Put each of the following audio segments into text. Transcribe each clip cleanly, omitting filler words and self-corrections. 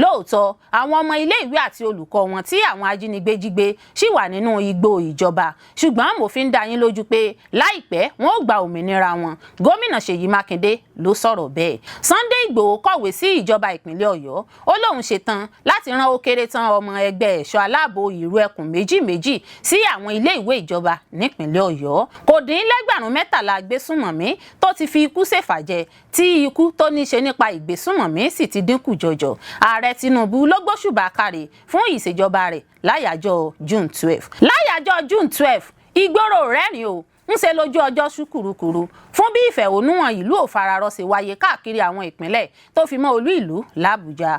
lóòótọ́ àwọn ọmọ ilé ìwé àti olùkọ́ wọn tí àwọn ajínigbé jí gbé ṣì wà nínú igbó ìjọba, ṣùgbọ́n mo fi ń dá yín lójú pé láìpẹ́ wọn ó gba òmìnira wọn. Gómìnà Ṣèyí Mákindé ló sọ̀rọ̀ bẹ́ẹ̀. Sunday Igboho kọ̀wé sí ìjọba ìpínlẹ̀ Ọ̀yọ́, ó lóun ṣetán láti rán ó kéré tán ọmọ ẹgbẹ́ ẹ̀ṣọ́ aláàbò ìrú ẹkùn méjì sí àwọn ilé ìwé ìjọba nípínlẹ̀ Ọ̀yọ́. Kò dín lẹ́gbẹ̀rún 13 agbésùnmọ̀mí tó ti fi ikú ṣèfàjẹ, tí ikú tó ní ṣe nípa ìgbésùnmọ̀mí sì ti dínkù jọjọ. Ààrẹ Tinubu ló gbóṣùbà káre fún ìṣèjọba rẹ̀ láyàjọ́ June 12. Láyàjọ́ June 12, ìgboro rẹ́rìn o, ń ṣe lójú ọjọ́ ṣúkúrúkúrú fún bí ìfẹ̀hónúhàn ìlú ò fararọ́ ṣe wáyé káàkiri àwọn ìpínlẹ̀ tó fi mọ́ olú ìlú l'Àbújá.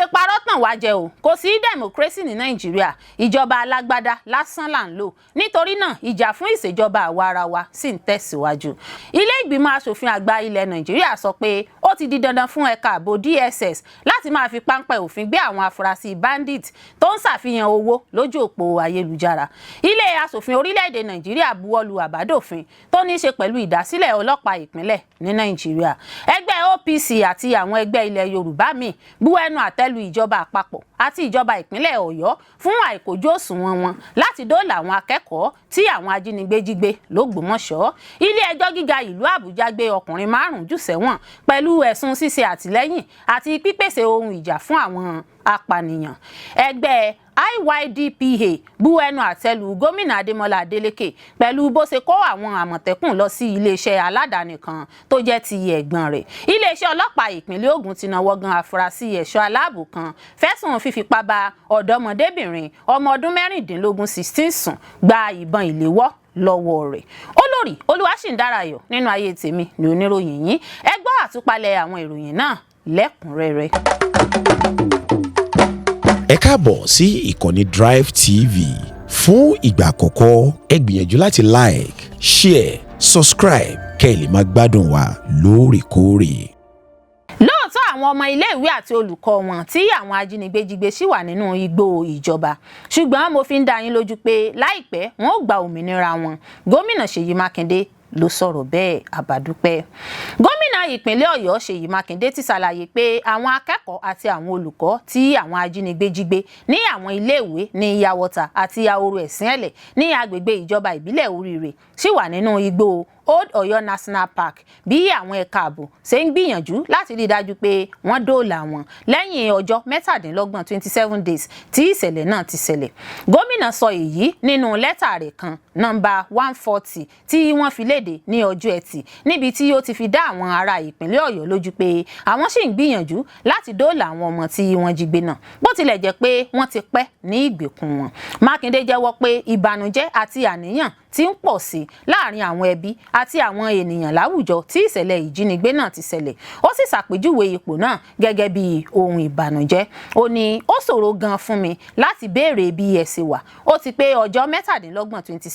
Ṣe parọ́ tàn wá jẹ o, kò sí democracy ní Nàìjíríà, ìjọba alágbádá lásán là ń lò. Nítorí náà ìjà fún ìṣèjọba àwarawa sì ń tẹ̀síwájú. Ilé Ìgbìmọ Aṣòfin Àgbà ilẹ̀ Nàìjíríà sọ pé ó ti di dandan fún ẹ̀ka ààbò DSS láti máa fi páńpẹ́ òfin gbé àwọn afurasi bandit tó ń ṣàfihàn owó lójú òpó ayelujara. Ilé Aṣòfin Orílẹ-èdè Nàìjíríà buwolu àbádòfin tó ní í ṣe pẹ̀lú ìdásílẹ̀ ọlọ́pàá ìpínlẹ̀ ní Nàìjíríà. Ẹgbẹ́ OPC àti àwọn ẹgbẹ́ ilẹ̀ Yorùbá míì bu ẹnu àtẹ́lu ìjọba àpapọ̀ àti ìjọba ìpínlẹ̀ Ọ̀yọ́ fún àìkójú òṣùwọ̀n wọn láti dóòlà àwọn akẹ́kọ̀ọ́ tí àwọn ajínigbé jí gbé l'Ógbómọ̀ṣọ́. Ilé ẹjọ́ gíga ìlú Àbújá gbé ọkùnrin 5 jù sẹ́wọ̀n pẹ̀lú ẹ̀sùn ṣíṣe àtìlẹ́yìn àti pípèsè ohun ìjà fún àwọn apànìyàn. Ẹgbẹ́ IYDPA bu ẹnu àtẹ́lu gómìnà Adémọ́lá Adélékè pẹ̀lú bó ṣe kó àwọn àmọ̀tẹ́kùn lọ sí iléeṣẹ́ aládàáni kan tó jẹ́ ti ẹ̀gbọ́n rẹ̀. Iléeṣẹ́ ọlọ́pàá ìpínlẹ̀ Ògùn ti náwó gan afurasí ẹ̀ṣọ́ aláàbò kan fẹ̀sùn fífipá bá ọ̀dọ́mọdébìnrin ọmọ ọdún 16 sùn gba ìbọn ìléwọ́ lọ́wọ́ rẹ̀. Olórí Olúwaṣìndárayọ̀ nínú ayé tèmi ni oníròyìn yín. Ẹ gbọ́ àtúpalẹ̀ àwọn ìròyìn náà lẹ́kùnrẹ́rẹ́. Ẹ káàbọ̀ sí ìkànnì Drive TV. Fún ìgbà àkọ́kọ́, ẹ gbìyànjú láti like, share, subscribe kẹ́ ẹ lè máa gbádùn wa lóòrèkóòrè. Lóòótọ́ àwọn ọmọ ilé ìwé àti olùkọ́ wọn tí àwọn ajínigbé jí gbé ṣì wà nínú igbó ìjọba, ṣùgbọ́n mo fi ń dá yín lójú pé láìpẹ́ wọn ó gba òmìnira wọn. Gómìnà Ṣèyí Mákindé ló sọ̀rọ̀ bẹ́ẹ̀, àbádúpẹ́. Gómìnà ìpínlẹ̀ Ọ̀yọ́ Ṣèyí Mákindé ti ṣàlàyé pé àwọn akẹ́kọ̀ọ́ àti àwọn olùkọ́ tí àwọn ajínigbé jí gbé ní àwọn iléèwé ní Yawọta àti Ahoro Ẹ̀sìnẹ̀lẹ̀ ní agbègbè ìjọba ìbílẹ̀ Oríire ṣì wà nínú igbó Old Ọ̀yọ́ National Park bí àwọn ẹ̀ka ààbò ṣe ń gbìyànjú láti rí dájú pé wọ́n dóòlà wọn lẹ́yìn ọjọ́ 27 27 days tí ìṣẹ̀lẹ̀ náà ti ṣẹlẹ̀. Gómìnà sọ èyí nínú lẹ́tà rẹ̀ kan nọ́mbà 140 tí wọ́n fi léde ní ọjọ́ Ẹtì, níbi tí ó ti fi dá àwọn ará ìpínlẹ̀ Ọ̀yọ́ lójú pé àwọn ṣì ń gbìyànjú láti dóòlà àwọn ọmọ tí wọ́n jí gbé náà bó tilẹ̀ jẹ́ pé wọ́n ti pẹ́ ní ìgbèkùn wọn. Mákindé jẹ́wọ́ pé ìbànújẹ́ àti àníyàn tí ń pọ̀ sí láàrin àwọn ẹbí àti àwọn ènìyàn láwùjọ tí ìṣẹ̀lẹ̀ ìjínigbé náà ti ṣẹlẹ̀. Ó sì ṣàpèjúwe ipò náà gẹ́gẹ́ bí ohun ìbànújẹ́. Ó ní ó ṣòro gan fún mi láti béèrè bí ẹ ṣe wà. Ó ti pé ọjọ́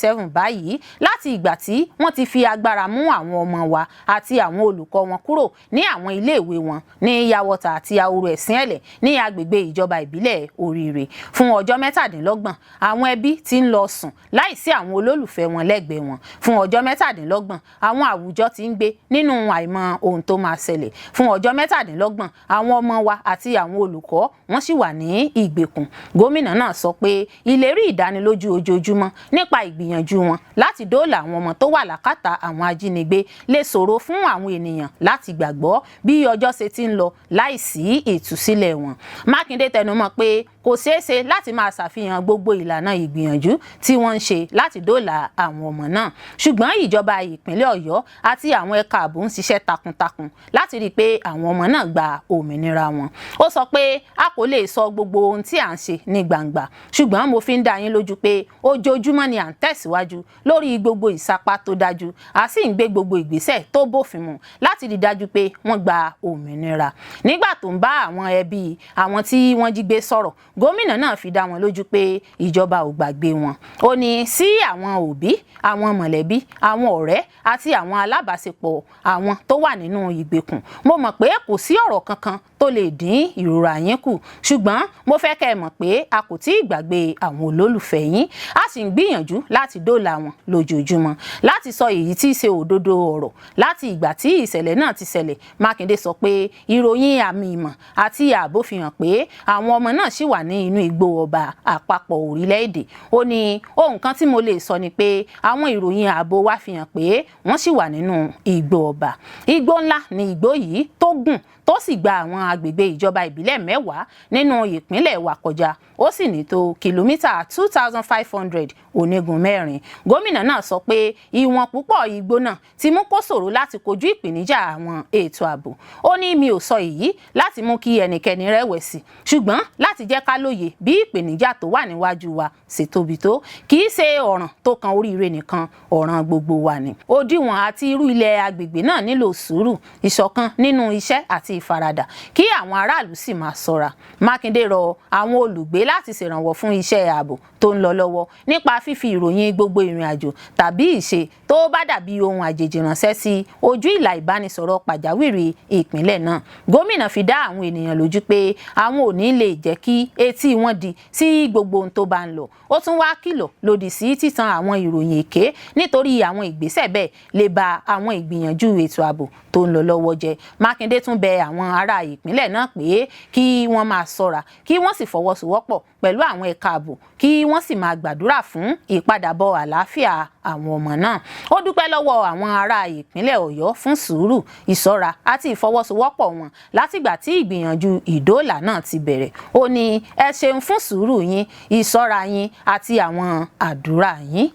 27 báyìí láti ìgbà tí wọ́n ti fi agbára mú àwọn ọmọ wa àti àwọn olùkọ́ wọn kúrò ní àwọn iléèwé wọn ní Yawọta àti Ahoro Ẹ̀sìnẹ̀lẹ̀ ní agbègbè ìjọba ìbílẹ̀ Oríire. Fún ọjọ́ 27 àwọn ẹbí ti ń lọ sùn láìsí àwọn olólùfẹ́ wọn lẹ́gbẹ̀ẹ́ wọn. Fún ọjọ́ 27 àwọn àwùjọ ti ń gbé nínú àìmọ̀ ohun tó máa ṣẹlẹ̀. Fún ọjọ́ 27 àwọn ọmọ wa àti àwọn olùkọ́ wọn sì wà ní ìgbèkùn. Gómìnà náà sọ pé ìlérí ìdánilójú ojoojúmọ́ nípa ìgbìyànjú wọn láti dóòlà àwọn ọmọ tó wà lákàtà àwọn ajínigbé lè ṣòro fún àwọn ènìyàn láti gbàgbọ́ bí ọjọ́ ṣe ti ń lọ láìsí ìtúsílẹ̀ wọn. Mákindé tẹnumọ́ pé kò ṣeé ṣe láti máa ṣàfihàn gbogbo ìlànà ìgbìyànjú tí wọ́n ń ṣe láti dóòlà àwọn ọmọ náà, ṣùgbọ́n ìjọba ìpínlẹ̀ Ọ̀yọ́ àti àwọn ẹ̀ka ààbò ń ṣiṣẹ́ takuntakun láti rí i pé àwọn ọmọ náà gba òmìnira wọn. Ó sọ pé a kò lè sọ gbogbo ohun tí à ń ṣe ní gbangba, ṣùgbọ́n mo fi ń dá yín lójú pé ojoojúmọ́ ni à ń tẹ̀síwájú lórí gbogbo ìsapá tó dájú, a sì ń gbé gbogbo ìgbésẹ̀ tó bófin mu láti rí i dájú pé wọ́n gba òmìnira. Nígbà tó ń bá àwọn ẹbí àwọn tí wọ́n jí gbé sọ̀rọ̀, gómìnà náà fi dá wọn lójú pé ìjọba ò gbàgbé wọn. Ó ní sí àwọn òbí, àwọn mọ̀lẹ́bí, àwọn ọ̀rẹ́ àti àwọn alábàáṣepọ̀ àwọn tó wà nínú ìgbèkùn, mo mọ̀ pé kò sí ọ̀rọ̀ kankan tó lè dín ìrora yín kù, ṣùgbọ́n mo fẹ́ kẹ́ ẹ mọ̀ pé a kò tí ì gbàgbé àwọn olólùfẹ́ yín, a sì ń gbìyànjú láti láti dóòlà wọn lójoojúmọ́. Láti sọ èyí tí í ṣe òdodo ọ̀rọ̀ láti ìgbà tí ìṣẹ̀lẹ̀ náà ti ṣẹlẹ̀, Mákindé sọ pé ìròyìn àmì ìmọ̀ àti ààbò fi hàn pé àwọn ọmọ náà ṣì wà ní inú igbó ọba àpapọ̀ orílẹ̀-èdè. Ó ní ohun kan tí mo lè sọ ni pé àwọn ìròyìn ààbò wa fi hàn pé wọ́n ṣì wà nínú igbó ọba. Igbó ńlá ni igbó yìí tó gùn tó sì gba àwọn agbègbè ìjọba ìbílẹ̀ 10 nínú ìpínlẹ̀ wa kọjá. Ó sì ní tó kìlómítà 2,500 onígun 4. Gómìnà náà sọ pé ìwọ̀n púpọ̀ igbó náà ti mú kó ṣòro láti kojú ìpèníjà àwọn ètò ààbò. Ó ní mi ò sọ èyí láti mú kí ẹnikẹ́ni rẹ̀wẹ̀sì, ṣùgbọ́n láti jẹ́ ká lóye bí ìpèníjà tó wà níwájú wa ṣe tóbi tó. Kì í ṣe ọ̀ràn tó kan oríire nìkan, ọ̀ràn gbogbo wa ni. Òdiwọ̀n àti irú ilẹ̀ agbègbè náà nílò sùúrù, ìṣọ̀kan nínú iṣẹ́ àti ìfaradà, kí àwọn aráàlú sì máa ṣọ́ra. Mákindé rọ àwọn olùgbé láti ṣèrànwọ́ fún iṣẹ́ ààbò tó ń lọ lọ́wọ́ nípa fífi ìròyìn gbogbo ìrìn àjò tàbí ìṣe tó bá dàbí ohun àjèjì ránṣẹ́ sí ojú ìlà ìbánisọ̀rọ̀ pàjáwìrì ìpínlẹ̀ náà. Gómìnà fi dá àwọn ènìyàn lójú pé àwọn ò ní lè jẹ́ kí etí wọn di sí gbogbo ohun tó bá ń lọ. Ó tún wá kìlọ̀ lòdì sí títan àwọn ìròyìn èké nítorí àwọn ìgbésẹ̀ bẹ́ẹ̀ lè ba àwọn ìgbìyànjú ètò ààbò tó ń lọ lọ́wọ́ jẹ́. Mákindé tún bẹ àwọn ará ìpínlẹ̀ náà pé kí wọ́n máa ṣọ́ra, kí wọ́n sì fọwọ́sowọ́pọ̀ pẹ̀lú àwọn ẹ̀ka ààbò, kí wọ́n sì máa gbàdúrà fún ìpadàbọ̀ àlàáfíà àwọn ọmọ náà. Ó dúpẹ́ lọ́wọ́ àwọn ará ìpínlẹ̀ Ọ̀yọ́ fún sùúrù, ìṣọ́ra àti ìfọwọ́sowọ́pọ̀ wọn látìgbà tí ìgbìyànjú ìdóòlà náà ti bẹ̀rẹ̀. Ó ní ẹ ṣeun fún sùúrù yín, ìṣọ́ra yín àti àwọn àdúrà yín.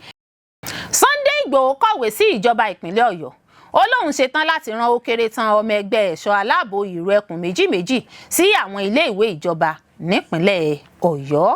Sunday Igboho kọ̀wé sí ìjọba ìpínlẹ̀ Ọ̀yọ́. Ó lóun ṣetán láti rán ó kéré tán ọmọ ẹgbẹ́ ẹ̀ṣọ́ aláàbò ìró ẹkùn méjì sí àwọn ilé ìwé ìjọba nípínlẹ̀ Ọ̀yọ́.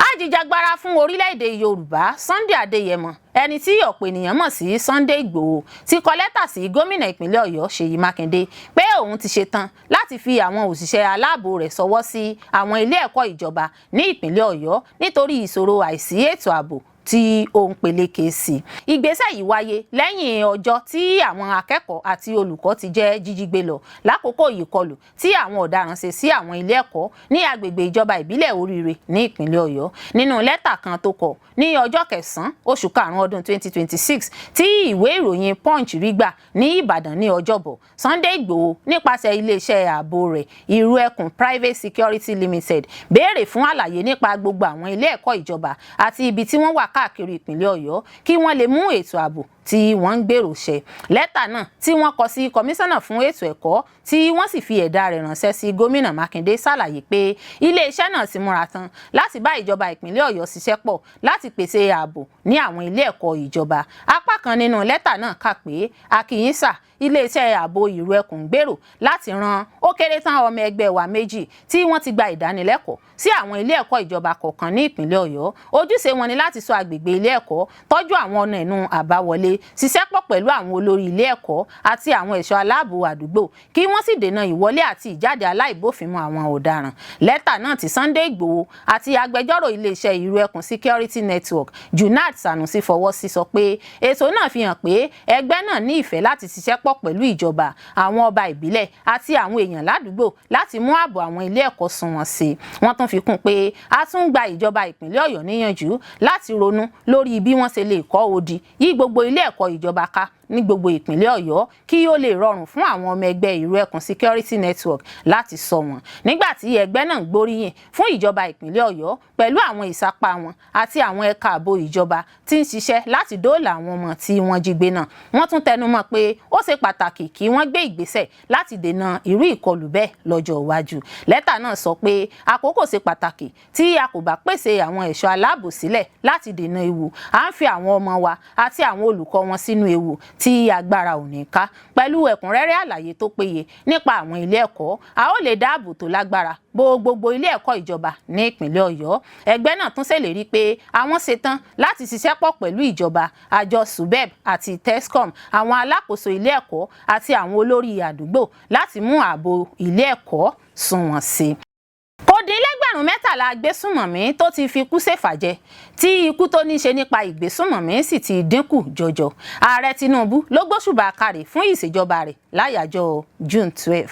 Ajìjàgbara fún orílẹ̀-èdè Yorùbá Sunday Adéyẹmọ, ẹni tí ọ̀pọ̀ ènìyàn mọ̀ sí Sunday Igboho, ti kọ lẹ́tà sí gómìnà ìpínlẹ̀ Ọ̀yọ́ Ṣèyí Mákindé pé òun ti ṣetán láti fi àwọn òṣìṣẹ́ aláàbò rẹ̀ ṣọwọ́ sí àwọn ilé ẹ̀kọ́ ìjọba ní ìpínlẹ̀ Ọ̀yọ́ nítorí ìṣòro àìsí ètò ààbò tí ó ń peléke sí. Ìgbésẹ̀ yìí wáyé lẹ́yìn ọjọ́ tí àwọn akẹ́kọ̀ọ́ àti olùkọ́ ti jẹ́ jíjígbé lọ lákòókò ìkọlù tí àwọn ọ̀daràn ṣe sí àwọn ilé ẹ̀kọ́ ní agbègbè ìjọba ìbílẹ̀ Oríire ní ìpínlẹ̀ Ọ̀yọ́. Nínú lẹ́tà kan tó kọ ní ọjọ́ 9 oṣù karùn-ún ọdún 2026 tí ìwé ìròyìn Punch rí gbà ní Ìbàdàn ní Ọjọ́bọ̀, Sunday Igboho nípasẹ̀ iléeṣẹ́ ààbò rẹ̀ Ìró Ẹkùn Private Security Limited béèrè fún àlàyé nípa gbogbo àwọn ilé ẹ̀kọ́ ìjọba àti ibi tí wọ́n wà káàkiri ìpínlẹ̀ Ọ̀yọ́ kí wọ́n lè mú ètò ààbò tí wọ́n ń gbèrò ṣẹ. Lẹ́tà náà tí wọ́n kọ sí kọmíṣánná fún ètò ẹ̀kọ́ tí wọ́n sì fi ẹ̀dà rẹ̀ ránṣẹ́ sí gómìnà Mákindé ṣàlàyé pé iléeṣẹ́ náà ti múra tán láti bá ìjọba ìpínlẹ̀ Ọ̀yọ́ ṣiṣẹ́ pọ̀ láti pèsè ààbò ní àwọn ilé ẹ̀kọ́ ìjọba. Apá kan nínú lẹ́tà náà kà pé akínyínsà iléeṣẹ́ ààbò Ìró Ẹkùn gbèrò láti ran ó kéré tán ọmọ ẹgbẹ́ wa 2 tí wọ́n ti gba ìdánilẹ́kọ̀ọ́ sí àwọn ilé ẹ̀kọ́ ìjọba kọ̀ọ̀kan ní ìpínlẹ̀ Ọ̀yọ́. Ojúṣe wọn ni láti ṣọ́ agbègbè ilé ẹ̀kọ́, tọ́jú àwọn ọ̀nà ẹnu àbáwọlé, ṣiṣẹ́ pọ̀ pẹ̀lú àwọn olórí ilé ẹ̀kọ́ àti àwọn ẹ̀ṣọ́ aláàbò àdúgbò kí wọ́n sì dènà ìwọlé àti ìjáde aláìbófinmu àwọn ọ̀daràn. Lẹ́tà náà tí Sunday Igboho àti agbẹjọ́rò iléeṣẹ́ Ìró Ẹkùn Security Network Junad Sanusi fọwọ́ sí sọ pé ètò náà fi hàn pé ẹgbẹ́ náà ní ìfẹ́ láti ṣiṣẹ́ pọ̀ pẹ̀lú ìjọba, àwọn ọba ìbílẹ̀ àti àwọn èèyàn ládùúgbò láti mú ààbò àwọn ilé ẹ̀kọ́ sunwọ̀n sí. Wọ́n tún fi kún pé a tún gba ìjọba ìpínlẹ̀ Ọ̀yọ́ níyànjú láti ronú lórí bí wọ́n ṣe lè kọ́ odi yí gbogbo ilé ẹ̀kọ́ ìjọba ká ní gbogbo ìpínlẹ̀ Ọ̀yọ́ kí ó lè rọrùn fún àwọn ọmọ ẹgbẹ́ Ìró Ẹkùn Security Network láti ṣọ́ wọn. Nígbà tí ẹgbẹ́ náà gbóríyìn fún ìjọba ìpínlẹ̀ Ọ̀yọ́ pẹ̀lú àwọn ìsapá wọn àti àwọn ẹ̀ka ààbò ìjọba tí ń ṣiṣẹ́ láti dóòlà àwọn ọmọ tí wọ́n jí gbé náà, wọ́n tún tẹnumọ́ pé ó ṣe pàtàkì kí wọ́n gbé ìgbésẹ̀ láti dènà irú ìkọlù bẹ́ẹ̀ lọ́jọ́ iwájú. Lẹ́tà náà sọ pé àkókò ṣe pàtàkì tí a kò bá pèsè àwọn ẹ̀ṣọ́ aláàbò sílẹ̀ láti dènà ewu. À ń fi àwọn ọmọ wa àti àwọn olùkọ́ wọn sínú ewu tí agbára ò ní ká. Pẹ̀lú ẹ̀kúnrẹ́rẹ́ àlàyé tó péye nípa àwọn ilé ẹ̀kọ́, a ó lè dáàbò tó lágbára bo gbogbo ilé ẹ̀kọ́ ìjọba ní ìpínlẹ̀ Ọ̀yọ́. Ẹgbẹ́ náà tún ṣèlérí pé àwọn ṣetán láti ṣiṣẹ́ pọ̀ pẹ̀lú ìjọba, àjọ SUBEB àti TESCOM, àwọn alákòóso ilé ẹ̀kọ́ àti àwọn olórí àdúgbò láti mú ààbò ilé ẹ̀kọ́ sunwọ̀n sí. Kò dín lẹ́gbẹ̀rún 13 agbésùnmọ̀mí tó ti fi ikú ṣèfàjẹ tí ikú tó ní ṣe nípa ìgbésùnmọ̀mí sì ti dínkù jọjọ. Ààrẹ Tinubu ló gbóṣùbà káre fún ìṣèjọba rẹ̀ láyàjọ́ June 12.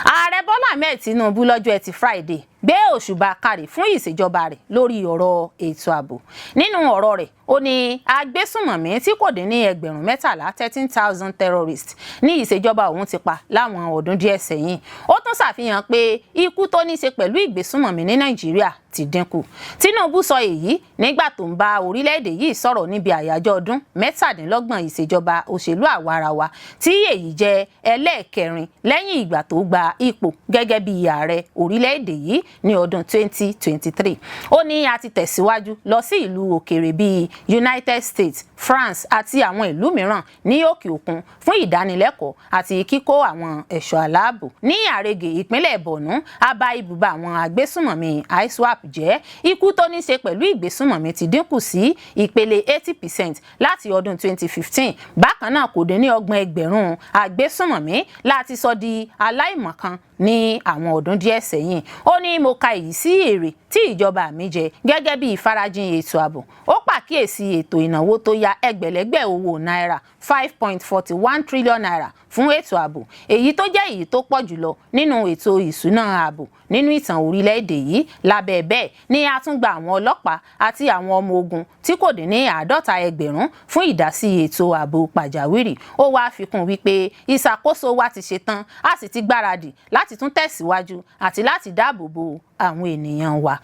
Ààrẹ Bọ́lá Ahmed Tinubu lọ́jọ́ Ẹtì Friday gbé òṣùbà káre fún ìṣèjọba rẹ̀ lórí ọ̀rọ̀ ètò ààbò. Nínú ọ̀rọ̀ rẹ̀ ó ní agbésùnmọ̀mí tí kò dín ní ẹgbẹ̀rún 13 13,000 terrorists ní ìṣèjọba òun ti pa láwọn ọdún díẹ̀ sẹ́yìn. Ó tún ṣàfihàn pé ikú tó ní ṣe pẹ̀lú ìgbésùnmọ̀mí ní Nàìjíríà ti dínkù. Tinubu sọ èyí nígbà tó ń bá orílẹ̀-èdè yìí sọ̀rọ̀ níbi àyájọ́ ọdún 17 ìṣèjọba òṣèlú àwarawa tí èyí jẹ́ ẹlẹ́ẹ̀kẹrin lẹ́yìn ìgbà tó gba ipò gẹ́gẹ́ bí ààrẹ orílẹ̀-èdè yìí ní ọdún 2023. Ó ní a ti tẹ̀síwájú lọ sí ìlú òkèèrè bíi United States, France àti àwọn ìlú mìíràn ní òkè òkun fún ìdánilẹ́kọ̀ọ́ àti kíkó àwọn ẹ̀ṣọ́ aláàbò. Ní Àrègè ìpínlẹ̀ Borno, àbá ibùba àwọn agbésùnmọ̀mí ISWAP jẹ́ ikú tó ní ṣe pẹ̀lú ìgbésùnmọ̀mí ti dínkù sí ìpele 80% láti ọdún 2015. Bákan náà kò dín ní 30,000 agbésùnmọ̀mí láti sọ di aláìmọ̀kan ní àwọn ọdún díẹ̀ sẹ́yìn. Ó ní mo ka èyí sí èrè tí ìjọba mi jẹ gẹ́gẹ́ bí ìfarajìn ètò ààbò. Ó pàkíyèsí ètò ìnáwó tó ya ẹgbẹ̀lẹ́gbẹ̀ owó náírà 5.41 trillion naira fún ètò ààbò, èyí tó jẹ́ èyí tó pọ̀ jùlọ nínú ètò ìṣúná ààbò nínú ìtàn orílẹ̀-èdè yìí. Lábẹ́ bẹ́ẹ̀ ni a tún gba àwọn ọlọ́pàá àti àwọn ọmọ ogun tí kò dín ní 50,000 fún ìdásí ètò ààbò pàjáwìrì. Ó wá fi kún wípé ìṣàkóso wa ti ṣetán, a sì ti gbáradì láti tún tẹ̀síwájú àti láti dáàbò bo àwọn ènìyàn wa.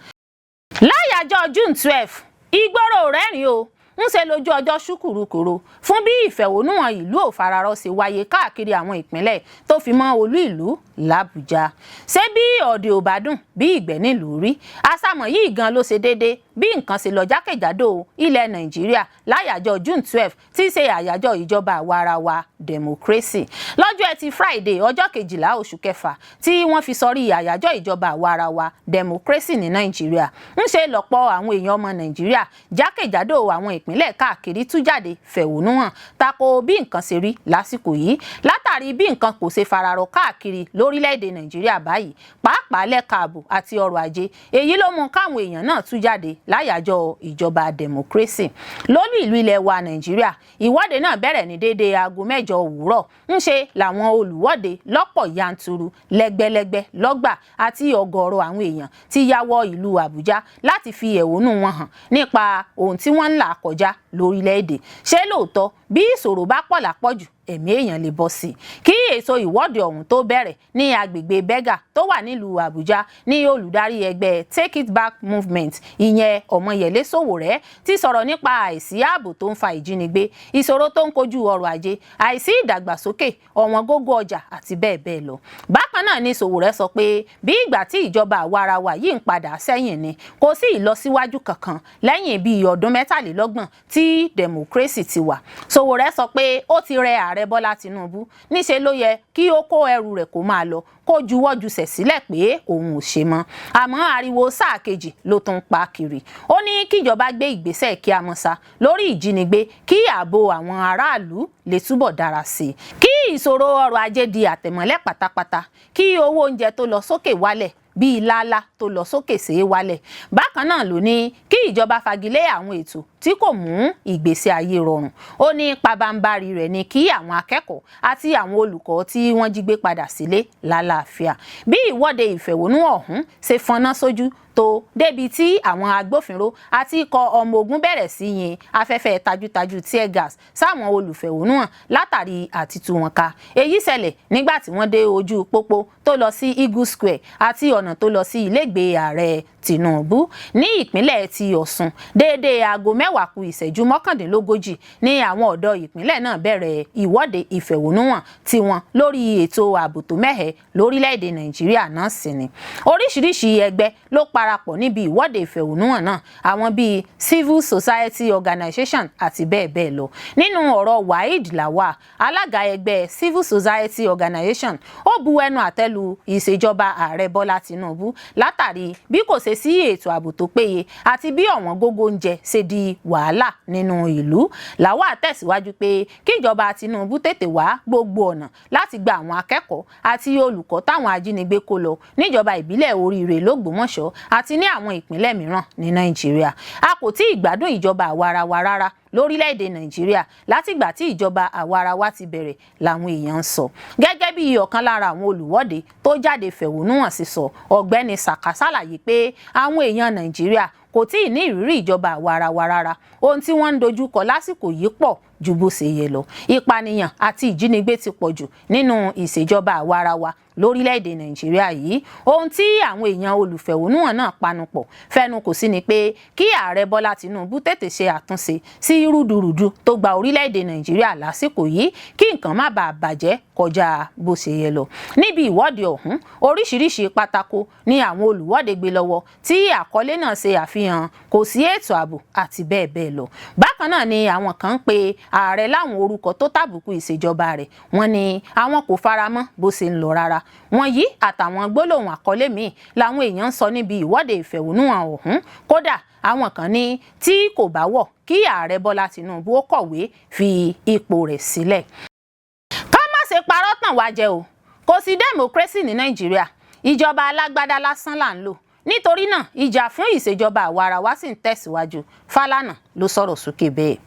Láyàjọ́ June 12, ìgboro rẹ́rìn o, ń ṣe lójú ọjọ́ ṣúkúrúkúrú fún bí ìfẹ̀hónúhàn ìlú òfararọ́ ṣe wáyé káàkiri àwọn ìpínlẹ̀ tó fi mọ́ olú ìlú l'Àbújá. Ṣé bí ọ̀dẹ̀ ò bá dùn bí ìgbẹ́ nílùú rí? Àsàmọ̀ yìí gan ló ṣe déédéé bí nǹkan ṣe lọ jákèjádò ilẹ̀ Nàìjíríà láyàjọ́ June 12 tí í ṣe àyájọ́ ìjọba àwarawa democracy. Lọ́jọ́ Ẹtì Friday ọjọ́ 12 oṣù kẹfà tí wọ́n fi sọrí àyájọ́ ìjọba àwarawa democracy ní Nàìjíríà. Ń ṣe lọ́pọ̀ àwọn èèyàn ọmọ Nàìjíríà jákèjádò àwọn ìpínlẹ̀ káàkiri tú jáde fẹ̀hónú hàn tako bí nǹkan ṣe rí lásìkò yìí látàrí bí nǹkan kò ṣe fararọ káàkiri lórílẹ̀-èdè Nàìjíríà báyìí, pàápàá lẹ́ka ààbò àti ọrọ̀ ajé. Èyí ló mú káwọn èèyàn náà tú jáde láyàjọ́ ìjọba democracy. Lólú ìlú ilẹ̀ wa Nàìjíríà, ìwọ́de náà bẹ̀rẹ̀ ní déédéé aago 8 òwúrọ̀. Ń ṣe làwọn olùwọ́de lọ́pọ̀ yanturu lẹ́gbẹ́lẹ́gbẹ́ lọ́gbà àti ọ̀gọ̀ọ̀rọ̀ àwọn èèyàn ti ya wọ ìlú Àbújá láti fi ẹ̀hónú wọn hàn nípa ohun tí wọ́n ń là kọjá lórílẹ̀-èdè. Ṣé lóòótọ́ bí ìṣòro bá pọ̀ lápọ̀jù ẹ̀mí èèyàn lè bọ́ sí i? Kí èso ìwọ́de ọ̀hún tó bẹ̀rẹ̀ ní agbègbè Bẹ́gà tó wà nílùú Àbújá ní olùdarí ẹgbẹ́ Take It Back Movement ìyẹn Ọmọyẹlé Sowore ti sọ̀rọ̀ nípa àìsí ààbò tó ń fa ìjínigbé, ìṣòro tó ń kojú ọrọ̀ ajé, àìsí ìdàgbàsókè, ọ̀wọ́n gógó ọjà àti bẹ́ẹ̀ bẹ́ẹ̀ lọ. Bákan náà ni Sowore sọ pé bí ìgbà tí ìjọba àwarawa yìí ń padà sẹ́yìn ni, kò sí ìlọsíwájú kankan lẹ́yìn bíi ọdún 23 tí democracy ti wà. Sowore sọ pé ó ti rẹ Ààrẹ Bọ́lá Tinubu, níṣe ló yẹ kí ó kó ẹrù rẹ̀ kó máa lọ, kó juwọ́ jùsẹ̀ sílẹ̀ pé òun ò ṣe mọ́. Àmọ́ ariwo sáà kejì ló tún pa kiri. Ó ní kíjọba gbé ìgbésẹ̀ kí a mọ̀ sá lórí ìjínigbé kí ààbò àwọn aráàlú lè túbọ̀ dára sí i. Kí ìṣòro ọrọ̀ ajé di àtẹ̀mọ́lẹ̀ pátápátá, kí owó oúnjẹ tó lọ sókè wálẹ̀ bí lálá tó lọ sókè sí wálẹ̀. Bákan náà ló ní kí ìjọba fagilé àwọn ètò tí kò mú ìgbésí ayé rọrùn. Ó ní pabambarì rẹ̀ ní kí àwọn akẹ́kọ̀ọ́ àti àwọn olùkọ́ tí wọ́n jí gbé padà sílé lálàáfíà. Bí ìwọ́de ìfẹ̀hónú ọ̀hún ṣe fọ́nná sójú tó débi tí àwọn agbófinró àti ikọ̀ ọmọ ogun bẹ̀rẹ̀ sí yin afẹ́fẹ́ tajútajú tear gas sáwọn olùfẹ̀hónúhàn látàrí àtìtú wọn ká. Èyí ṣẹlẹ̀ nígbà tí wọ́n dé ojú pópó tó lọ sí Eagle Square àti ọ̀nà tó lọ sí ilégbèé Ààrẹ Tinubu ní ìpínlẹ̀ ti Ọ̀ṣun. Déédéé aago 10:39 ní àwọn ọ̀dọ́ ìpínlẹ̀ náà bẹ̀rẹ̀ ìwọ́de ìfẹ̀hónúhàn tiwọn lórí ètò ààbò tó mẹ́hẹ̀ lórílẹ̀-èdè Nàìjíríà náà sì ni. Oríṣiríṣi ẹgbẹ́ ló parapọ̀ níbi ìwọ́de ìfẹ̀hónúhàn náà, àwọn bíi civil society organization àti bẹ́ẹ̀ bẹ́ẹ̀ lọ. Nínú ọ̀rọ̀ Waheed Lawal, alága ẹgbẹ́ civil society organization, ó bu ẹnu àtẹ́lu ìṣèjọba Ààrẹ Bọ́lá Tinubu látàrí bí kò ṣe sí ètò ààbò tó péye àti bí ọ̀wọ́n gógó oúnjẹ ṣe di wàhálà nínú ìlú. Lawal tẹ̀síwájú pé kí ìjọba Tinubu tètè wá gbogbo ọ̀nà láti gba àwọn akẹ́kọ̀ọ́ àti olùkọ́ táwọn ajínigbé kó lọ níjọba ìbílẹ̀ Oríire l'Ógbómọ̀ṣọ́ àti ní àwọn ìpínlẹ̀ mìíràn ní Nàìjíríà. A kò tí ì gbádùn ìjọba àwarawa rárá lórílẹ̀-èdè Nàìjíríà látìgbà tí ìjọba àwarawa ti bẹ̀rẹ̀ làwọn èèyàn ń sọ. Gẹ́gẹ́ bí ọ̀kan lára àwọn olùwọ́de tó jáde fẹ̀hónúhàn sí sọ, ọ̀gbẹ́ni Saka ṣàlàyé pé àwọn èèyàn Nàìjíríà kò tí ì ní ìrírí ìjọba àwarawa rárá. Ohun tí wọ́n ń dojúkọ lásìkò yìí pọ̀ ju bó ṣe yẹ lọ. Ìpànìyàn àti ìjínigbé ti pọ̀ jù nínú ìṣèjọba àwarawa lórílẹ̀-èdè Nàìjíríà yìí. Ohun tí àwọn èèyàn olùfẹ̀hónúhàn náà panupọ̀ fẹnu kò sí ni pé kí ààrẹ Bọ́lá Tinubu tètè ṣe àtúnṣe sí rúdurùdu tó gba orílẹ̀-èdè Nàìjíríà lásìkò yìí kí nǹkan má bàa bàjẹ́ kọjá bó ṣe yẹ lọ. Níbi ìwọ́de ọ̀hún, oríṣiríṣi pátákó ni àwọn olùwọ́de gbé lọ́wọ́ tí àkọlé náà ṣe àfihàn kò sí ètò ààbò àti bẹ́ẹ̀ bẹ́ẹ̀ lọ. Bákan náà ni àwọn kan ń pe ààrẹ láwọn orúkọ tó tàbùkù ìṣèjọba rẹ̀. Wọ́n ní àwọn kò faramọ́ bó ṣe ń lọ rárá. Wọ́n yí àtàwọn gbólóhùn àkọlé míì làwọn èèyàn ń sọ níbi ìwọ́de ìfẹ̀hónúhàn ọ̀hún. Kódà àwọn kan ní tí kò bá wọ̀ kí ààrẹ Bọ́lá Tinubu ó kọ̀wé fi ipò rẹ̀ sílẹ̀. Ká má ṣe parọ́ tàn wá jẹ o, kò sí democracy ní Nàìjíríà, ìjọba alágbádá lásán là ń lò. Nítorí náà ìjà fún ìṣèjọba àwarawa sì ń tẹ̀síwájú. Fálànà ló sọ̀rọ̀ sókè bẹ́ẹ̀.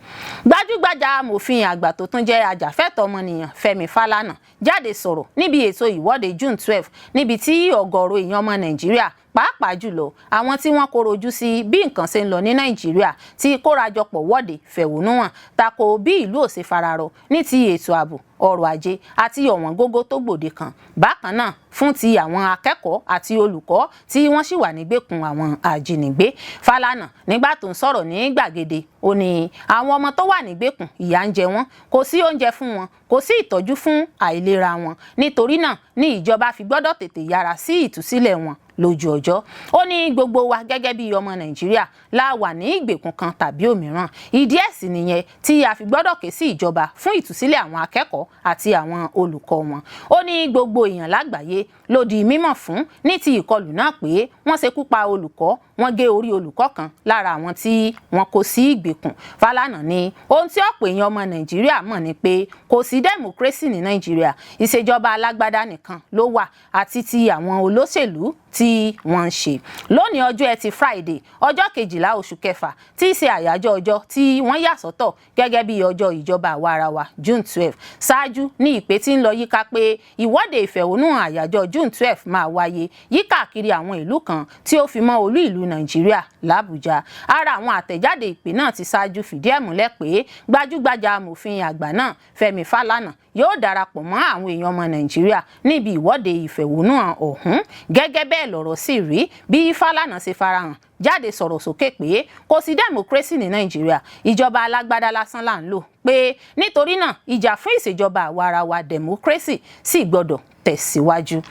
Gbajúgbajà amòfin àgbà tó tún jẹ́ ajàfẹ́tọ̀ọ́ ọmọnìyàn Fẹ́mi Fálànà jáde sọ̀rọ̀ níbi ètò ìwọ́de June 12 níbi tí ọ̀gọ̀ọ̀rọ̀ èèyàn ọmọ Nàìjíríà pàápàá jùlọ àwọn tí wọ́n korojú sí bí nǹkan ṣe ń lọ ní Nàìjíríà ti kórajọpọ̀ wọ́de fẹ̀hónúhàn tako bí ìlú ò ṣe fararọ ní ti ètò ààbò, ọrọ̀ ajé àti ọ̀wọ́n gógó tó gbòde kan. Bákan náà fún ti àwọn akẹ́kọ̀ọ́ àti olùkọ́ tí wọ́n sì wà nígbèkùn àwọn ajínigbé. Fálànà nígbà tó ń sọ̀rọ̀ ní gbàgede ó ní àwọn ọmọ tó wà nígbèkùn ìyà ń jẹ wọ́n, kò sí oúnjẹ fún wọn, kò sí ìtọ́jú fún àìlera wọn. Nítorí náà ni ìjọba fi gbọ́dọ̀ tètè yára sí ìtúsílẹ̀ wọn lójú ọjọ́. Ó ní gbogbo wa gẹ́gẹ́ bí ọmọ Nàìjíríà la wà ní ìgbèkùn kan tàbí òmíràn. Ìdí ẹ̀ sì nìyẹn tí a fi gbọ́dọ̀ ké sí ìjọba fún ìtúsílẹ̀ àwọn akẹ́kọ̀ọ́ àti àwọn olùkọ́ wọn. Ó ní gbogbo èèyàn lágbàáyé ló di mímọ̀ fún ní ti ìkọlù náà pé wọ́n ṣekú pa olùkọ́, wọ́n gé orí olùkọ́ kan lára àwọn tí wọ́n kó sí ìgbèkùn. Fálànà ní ohun tí ọ̀pọ̀ èèyàn ọmọ Nàìjíríà mọ̀ ni pé kò sí democracy ní Nàìjíríà, ìṣèjọba alágbádá nìkan ló wà àti ti àwọn olóṣèlú tí wọ́n ń ṣe. Lónìí ọjọ́ Ẹtì Friday, ọjọ́ 12 oṣù kẹfà, tí í ṣe àyájọ́ ọjọ́ tí wọ́n yà sọ́tọ̀ gẹ́gẹ́ bí ọjọ́ ìjọba àwarawa June 12. Ṣáájú ní ìpè tí ń lọ yíká pé ìwọ́de ìfẹ̀hónúhàn àyájọ́ June 12 máa wáyé yíkàkiri àwọn ìlú kan tí ó fi mọ́ olú ìlú Nàìjíríà l'Àbújá. Ara àwọn àtẹ̀jáde ìpè náà ti ṣáájú fìdí ẹ̀ múlẹ̀ pé gbajúgbajà amòfin àgbà náà Fẹ́mi Fálànà yóò darapọ̀ mọ́ àwọn èèyàn ọmọ Nàìjíríà níbi ìwọ́de ìfẹ̀hónúhàn ọ̀hún. Gẹ́gẹ́ bẹ́ẹ̀ lọ̀rọ̀ sì rí bí Fálànà ṣe farahàn jáde sọ̀rọ̀ sókè pé kò sí democracy ní Nàìjíríà, ìjọba alágbádá lásán là ń lò, pé nítorí náà ìjà fún ìṣèjọba àwarawa democracy sì gbọ́dọ̀ tẹ̀síwájú.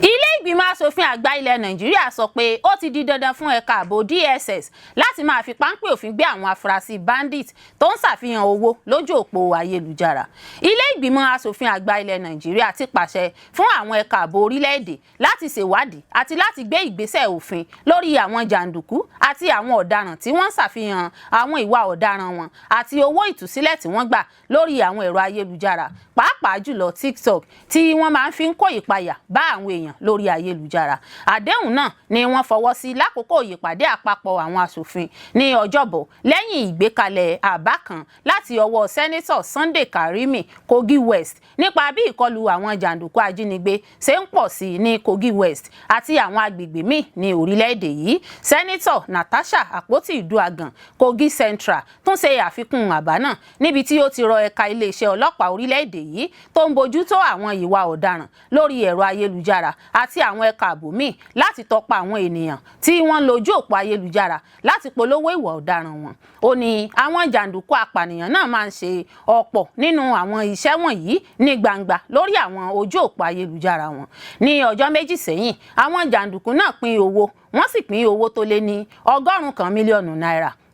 Ilé Ìgbìmọ Aṣòfin Àgbà ilẹ̀ Nàìjíríà sọ pé ó ti di dandan fún ẹ̀ka ààbò DSS láti máa fi páńpẹ́ òfin gbé àwọn afurasi bandit tó ń ṣàfihàn owó lójú òpó ayélujára. Ilé Ìgbìmọ Aṣòfin Àgbà ilẹ̀ Nàìjíríà ti pàṣẹ fún àwọn ẹ̀ka ààbò orílẹ̀-èdè láti ṣèwádìí àti láti gbé ìgbésẹ̀ òfin lórí àwọn jàǹdùkú àti àwọn ọ̀daràn tí wọ́n ń ṣàfihàn àwọn ìwà ọ̀daràn wọn àti owó ìtúsílẹ̀ tí wọ́n gbà lórí àwọn ẹ̀rọ ayélujára, pàápàá jùlọ TikTok, tí wọ́n máa ń fi ń kó ìpayà bá àwọn èèyàn lórí ayélujára. Àdéhùn náà ni wọ́n fọwọ́ sí lákòókò ìpàdé àpapọ̀ àwọn aṣòfin ní Ọjọ́bọ̀ lẹ́yìn ìgbékalẹ̀ àbá kan láti ọwọ́ Sẹ́nẹ́tọ̀ Sunday Karimi Kogi West nípa bí ìkọlù àwọn jàǹdùkú ajínigbé ṣe ń pọ̀ sí ní Kogi West àti àwọn agbègbè míì ní orílẹ̀-èdè yìí. Sẹ́nẹ́tọ̀ Natasha Akpoti-Uduaghan Kogi Central tún ṣe àfikún àbá náà níbi tí ó ti rọ ẹ̀ka iléeṣẹ́ ọlọ́pàá orílẹ̀-èdè yìí tó ń bójútó àwọn ìwà ọ̀daràn lórí ẹ̀rọ ayélujára àti àwọn ẹ̀ka ààbò míì láti tọpa àwọn ènìyàn tí wọ́n lójú òpó ayélujára láti polówó ìwà ọ̀daràn wọn. Ó ní àwọn jàǹdùkú apànìyàn náà máa ń ṣe ọ̀pọ̀ nínú àwọn iṣẹ́ wọ̀nyí ní gbangba lórí àwọn ojú òpó ayélujára wọn. Ní ọjọ́ méjì sẹ́yìn, àwọn jàǹdùkú náà pín owó, wọ́n sì pín owó tó lé ní $100 mílíọ̀nù.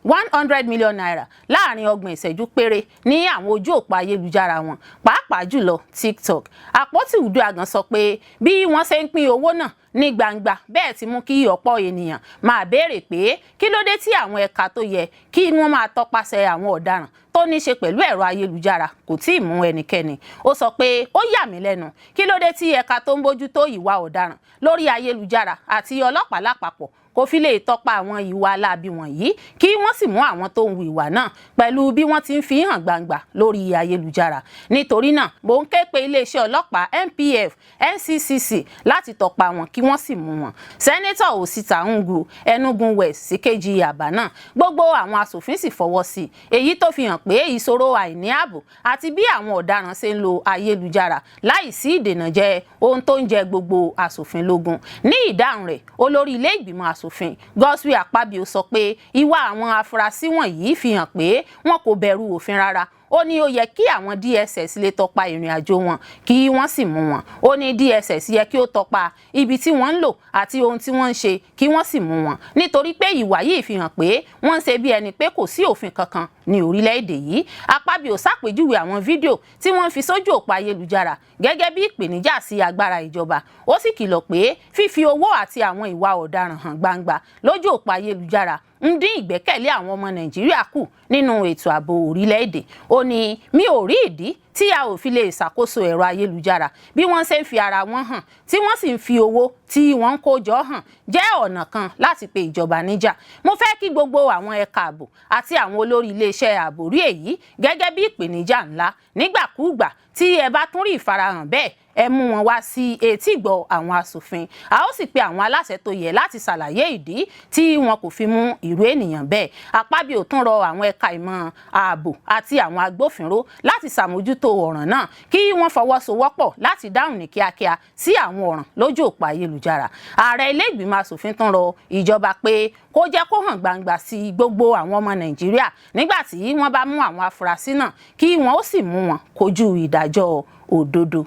100 million naira láàrin 30 ìṣẹ́jú péré ní àwọn ojú òpó ayélujára wọn pàápàá jùlọ TikTok. Àpótí Uduaghan sọ pé bí wọ́n ṣe ń pín owó náà ní gbangba bẹ́ẹ̀ ti mú kí ọ̀pọ̀ ènìyàn máa béèrè pé kí ló dé tí àwọn ẹ̀ka tó yẹ kí wọ́n máa tọpasẹ̀ àwọn ọ̀daràn tó ní ṣe pẹ̀lú ẹ̀rọ ayélujára kò tí ì mú ẹnikẹ́ni. Ó sọ pé ó yà mí lẹ́nu kí ló dé tí ẹ̀ka tó ń bójútó ìwà ọ̀daràn lórí ayélujára àti ọlọ́pàá lápapọ̀ kò fi lè tọpa àwọn ìwà aláàbí wọ̀nyí kí wọ́n sì mú àwọn tó ń hu ìwà náà pẹ̀lú bí wọ́n ti ń fi hàn gbangba lórí ayélujára. Nítorí náà mò ń ké pe iléeṣẹ́ ọlọ́pàá NPF NCCC láti tọpa wọn kí wọ́n sì mú wọn. Sẹ́nẹ́tọ̀ Osita Ngwu Enugu West sí kejì àbá náà gbogbo àwọn aṣòfin sì fọwọ́ sí èyí tó fi hàn pé ìṣòro àìní ààbò àti bí àwọn ọ̀daràn ṣe ń lo ayélujára láì sí ìdènà jẹ́ ohun tó ń jẹ gbogbo aṣòfin lógún. Ní ìdáhùn rẹ̀ olórí Ilé Ìgbìmọ Aṣòfin Godswill Akpabio sọ pé ìwà àwọn afurasí wọ̀nyí fi hàn pé wọn kò bẹ̀rù òfin rárá. Ó ní ó yẹ kí àwọn DSS lè tọpa ìrìn àjò wọn kí wọ́n sì mú wọn. Ó ní DSS yẹ kí ó tọpa ibi tí wọ́n ń lò àti ohun tí wọ́n ń ṣe kí wọ́n sì mú wọn. Nítorí pé ìwà yìí fi hàn pé wọ́n ń ṣe bí ẹni pé kò sí òfin kankan ní orílẹ̀-èdè yìí. Akpabio ṣàpèjúwe àwọn fídíò tí wọ́n fi sójú òpó ayélujára gẹ́gẹ́ bí ìpèníjà sí agbára ìjọba. Ó sì kìlọ̀ pé fífi owó àti àwọn ìwà ọ̀daràn hàn gbangba lójú òpó ayélujára ń dín ìgbẹ́kẹ̀lé àwọn ọmọ Nàìjíríà kù nínú ètò ààbò orílẹ̀-èdè. Ó ní mi ò rí ìdí tí a ò fi lè ṣàkóso ẹ̀rọ ayélujára bí wọ́n ṣe ń fi ara wọn hàn tí wọ́n sì ń fi owó tí wọ́n ń kó jọ hàn jẹ́ ọ̀nà kan láti pe ìjọba níjà. Mo fẹ́ kí gbogbo àwọn ẹ̀ka ààbò àti àwọn olórí iléeṣẹ́ ààbò rí èyí gẹ́gẹ́ bí ìpèníjà ńlá. Nígbàkúùgbà tí ẹ bá tún rí ìfarahàn bẹ́ẹ̀ ẹ mú wọn wá sí etígbọ̀ àwọn aṣòfin. A ó sì pe àwọn aláṣẹ tó yẹ láti ṣàlàyé ìdí tí wọn kò fi mú irú ènìyàn bẹ́ẹ̀. Akpabio tún rọ àwọn ẹ̀ka ìmọ̀ ààbò àti àwọn agbófinró láti ṣàmójútó ọ̀ràn náà kí wọ́n fọwọ́sowọ́pọ̀ láti dáhùn ní kíákíá sí àwọn ọ̀ràn lójú òpó ayélujára. Ààrẹ Ilé Ìgbìmọ Aṣòfin tún rọ ìjọba pé kó jẹ́ kó hàn gbangba sí gbogbo àwọn ọmọ Nàìjíríà nígbà tí wọ́n bá mú àwọn afurasí náà kí wọ́n ó sì mú wọn kojú ìdájọ́ òdodo.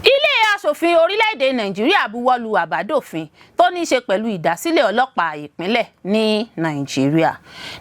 Ilé Aṣòfin Orílẹ̀-èdè Nàìjíríà buwolu àbádòfin tó ní í ṣe pẹ̀lú ìdásílẹ̀ ọlọ́pàá ìpínlẹ̀ ní Nàìjíríà.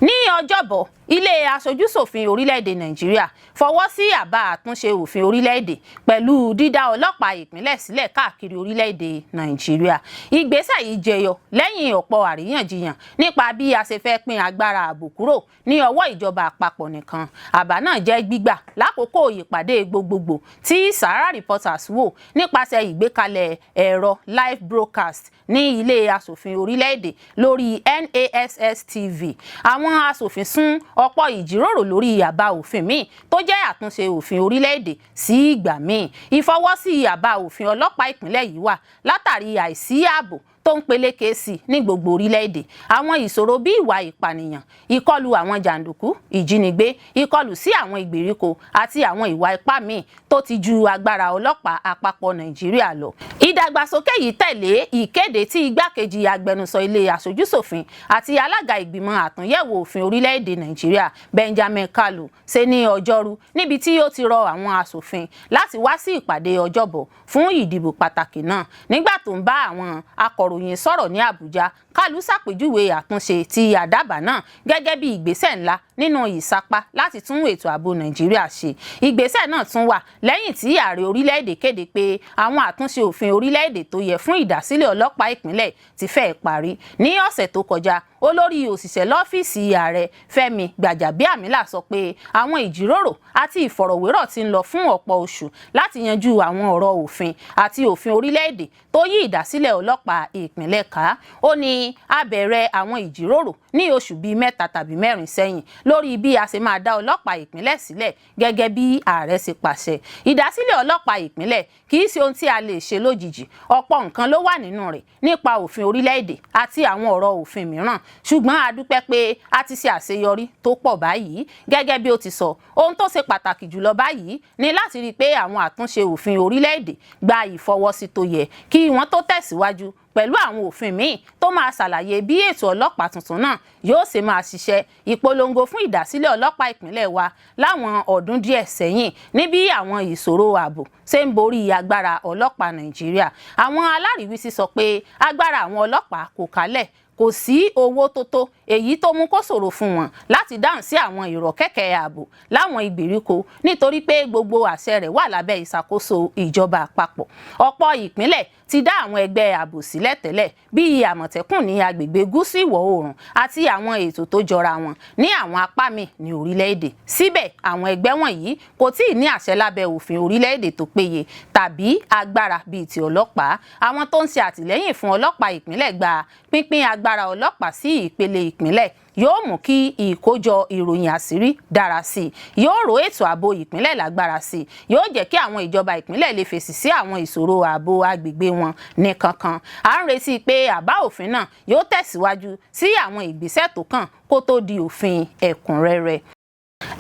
Ní Ọjọ́bọ̀ Ilé Aṣojú-ṣòfin Orílẹ̀-èdè Nàìjíríà fọwọ́ sí àbá àtúnṣe òfin orílẹ̀-èdè pẹ̀lú dídá ọlọ́pàá ìpínlẹ̀ sílẹ̀ káàkiri orílẹ̀-èdè Nàìjíríà. Ìgbésẹ̀ yìí jẹyọ lẹ́yìn ọ̀pọ̀ àríyànjiyàn nípa bí a ṣe fẹ́ pín agbára ààbò kúrò ní ọwọ́ ìjọba àpapọ̀ nìkan. Àbá náà jẹ́ gbígbà lákòókò ìpàdé gbogbogbò tí Sahara Reporters wò nípasẹ̀ ìgbékalẹ̀ ẹ̀rọ live broadcast ní Ilé Aṣòfin Orílẹ̀-èdè lórí NASS TV. Àwọn aṣòfin sún ọ̀pọ̀ ìjíròrò lórí àbá òfin míì tó jẹ́ àtúnṣe òfin orílẹ̀-èdè sí ìgbà míì. Ìfọwọ́sí àbá òfin ọlọ́pàá ìpínlẹ̀ yìí wà látàrí àìsí ààbò tó ń peléke sí ní gbogbo orílẹ̀-èdè. Àwọn ìṣòro bí ìwà ìpànìyàn, ìkọlù àwọn jàǹdùkú, ìjínigbé, ìkọlù sí àwọn ìgbèríko àti àwọn ìwà ipá míì tó ti ju agbára ọlọ́pàá àpapọ̀ Nàìjíríà lọ. Ìdàgbàsókè yìí tẹ̀lé ìkéde tí igbákejì agbẹnusọ Ilé Aṣojú-ṣòfin àti alága ìgbìmọ̀ àtúnyẹ̀wò òfin orílẹ̀-èdè Nàìjíríà Benjamin Kalu ṣe ní Ọjọ́rú níbi tí ó ti rọ àwọn aṣòfin láti wá sí ìpàdé Ọjọ́bọ̀ fún ìdìbò pàtàkì náà. Nígbà tó ń bá àwọn akọ̀ròyìn sọ̀rọ̀ ní Àbújá, Kalu ṣàpèjúwe àtúnṣe ti àdábà náà gẹ́gẹ́ bí ìgbésẹ̀ ńlá nínú ìsapá láti tún ètò ààbò Nàìjíríà ṣe. Ìgbésẹ̀ náà tún wà lẹ́yìn tí ààrẹ orílẹ̀-èdè kéde pé àwọn àtúnṣe òfin orílẹ̀-èdè tó yẹ fún ìdásílẹ̀ ọlọ́pàá ìpínlẹ̀ ti fẹ́ẹ̀ parí. Ní ọ̀sẹ̀ tó kọjá, olórí òṣìṣẹ́ lọ́fíìsì ààrẹ Fẹ́mi Gbàjàbíàmílà sọ pé àwọn ìjíròrò àti ìfọ̀rọ̀wérọ̀ ti ń lọ fún ọ̀pọ̀ oṣù láti yanjú àwọn ọ̀rọ̀ òfin àti òfin orílẹ̀-èdè tó yí ìdásílẹ̀ ọlọ́pàá ìpínlẹ̀ ká. Ó ní a bẹ̀rẹ̀ àwọn ìjíròrò ní oṣù bíi 3 tàbí 4 sẹ́yìn lórí bí a ṣe máa dá ọlọ́pàá ìpínlẹ̀ sílẹ̀ gẹ́gẹ́ bí ààrẹ ṣe pàṣẹ. Ìdásílẹ̀ ọlọ́pàá ìpínlẹ̀ kì í ṣe ohun tí a lè ṣe lójijì. Ọ̀pọ̀ nǹkan ló wà nínú rẹ̀ nípa òfin orílẹ̀-èdè àti àwọn ọ̀rọ̀ òfin mìíràn. Ṣùgbọ́n a dúpẹ́ pé a ti ṣe àṣeyọrí tó pọ̀ báyìí. Gẹ́gẹ́ bí ó ti sọ, ohun tó ṣe pàtàkì jùlọ báyìí ni láti rí i pé àwọn àtúnṣe òfin orílẹ̀-èdè gba ìfọwọ́sí tó yẹ kí wọ́n tó tẹ̀síwájú pẹ̀lú àwọn òfin míì tó máa ṣàlàyé bí ètò ọlọ́pàá tuntun náà yóò ṣe máa ṣiṣẹ́. Ìpolongo fún ìdásílẹ̀ ọlọ́pàá ìpínlẹ̀ wa láwọn ọdún díẹ̀ sẹ́yìn ní bí àwọn ìṣòro ààbò ṣe ń borí agbára ọlọ́pàá Nàìjíríà. Àwọn alárìíwísí sọ pé agbára àwọn ọlọ́pàá kò kálẹ̀ kò sí owó tó tó èyí tó mú kó ṣòro fún wọn láti dáhùn sí àwọn ìrọ̀kẹ̀kẹ̀ ààbò láwọn ìgbèríko nítorí pé gbogbo àṣẹ rẹ̀ wà lábẹ́ ìṣàkóso ìjọba àpapọ̀. Ọ̀pọ̀ ìpínlẹ̀ ti dá àwọn ẹgbẹ́ ààbò sílẹ̀ tẹ́lẹ̀ bíi Àmọ̀tẹ́kùn ní agbègbè gúúsù ìwọ̀ oòrùn àti àwọn ètò tó jọra wọn ní àwọn apá míì ní orílẹ̀-èdè. Síbẹ̀ àwọn ẹgbẹ́ wọ̀nyí kò tíì ní àṣẹ lábẹ́ òfin orílẹ̀-èdè tó péye tàbí agbára bíi ti ọlọ́pàá. Àwọn tó ń ṣe àtìlẹ́yìn fún ọlọ́pàá ìpínlẹ̀ gba pínpín agbára ọlọ́pàá sí ìpele ìpínlẹ̀ yóò mú kí ìkójọ ìròyìn àṣírí dára sí i, yóò ró ètò ààbò ìpínlẹ̀ lágbára sí i, yóò jẹ́ kí àwọn ìjọba ìpínlẹ̀ lè fèsì sí àwọn ìṣòro ààbò agbègbè wọn ní kankan. À ń retí pé àbá òfin náà yóò tẹ̀síwájú sí àwọn ìgbésẹ̀ tó kàn kó tó di òfin ẹ̀kúnrẹ́rẹ́.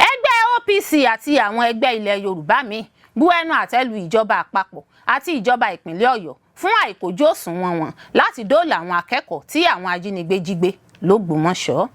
Ẹgbẹ́ OPC àti àwọn ẹgbẹ́ ilẹ̀ Yorùbá míì bu ẹnu àtẹ́ lu ìjọba àpapọ̀ àti ìjọba ìpínlẹ̀ Ọ̀yọ́ fún àìkójú òṣùwọ̀n wọn láti dóòlà àwọn akẹ́kọ̀ọ́ tí àwọn ajínigbé jí gbé l'Ógbómọ̀ṣọ́.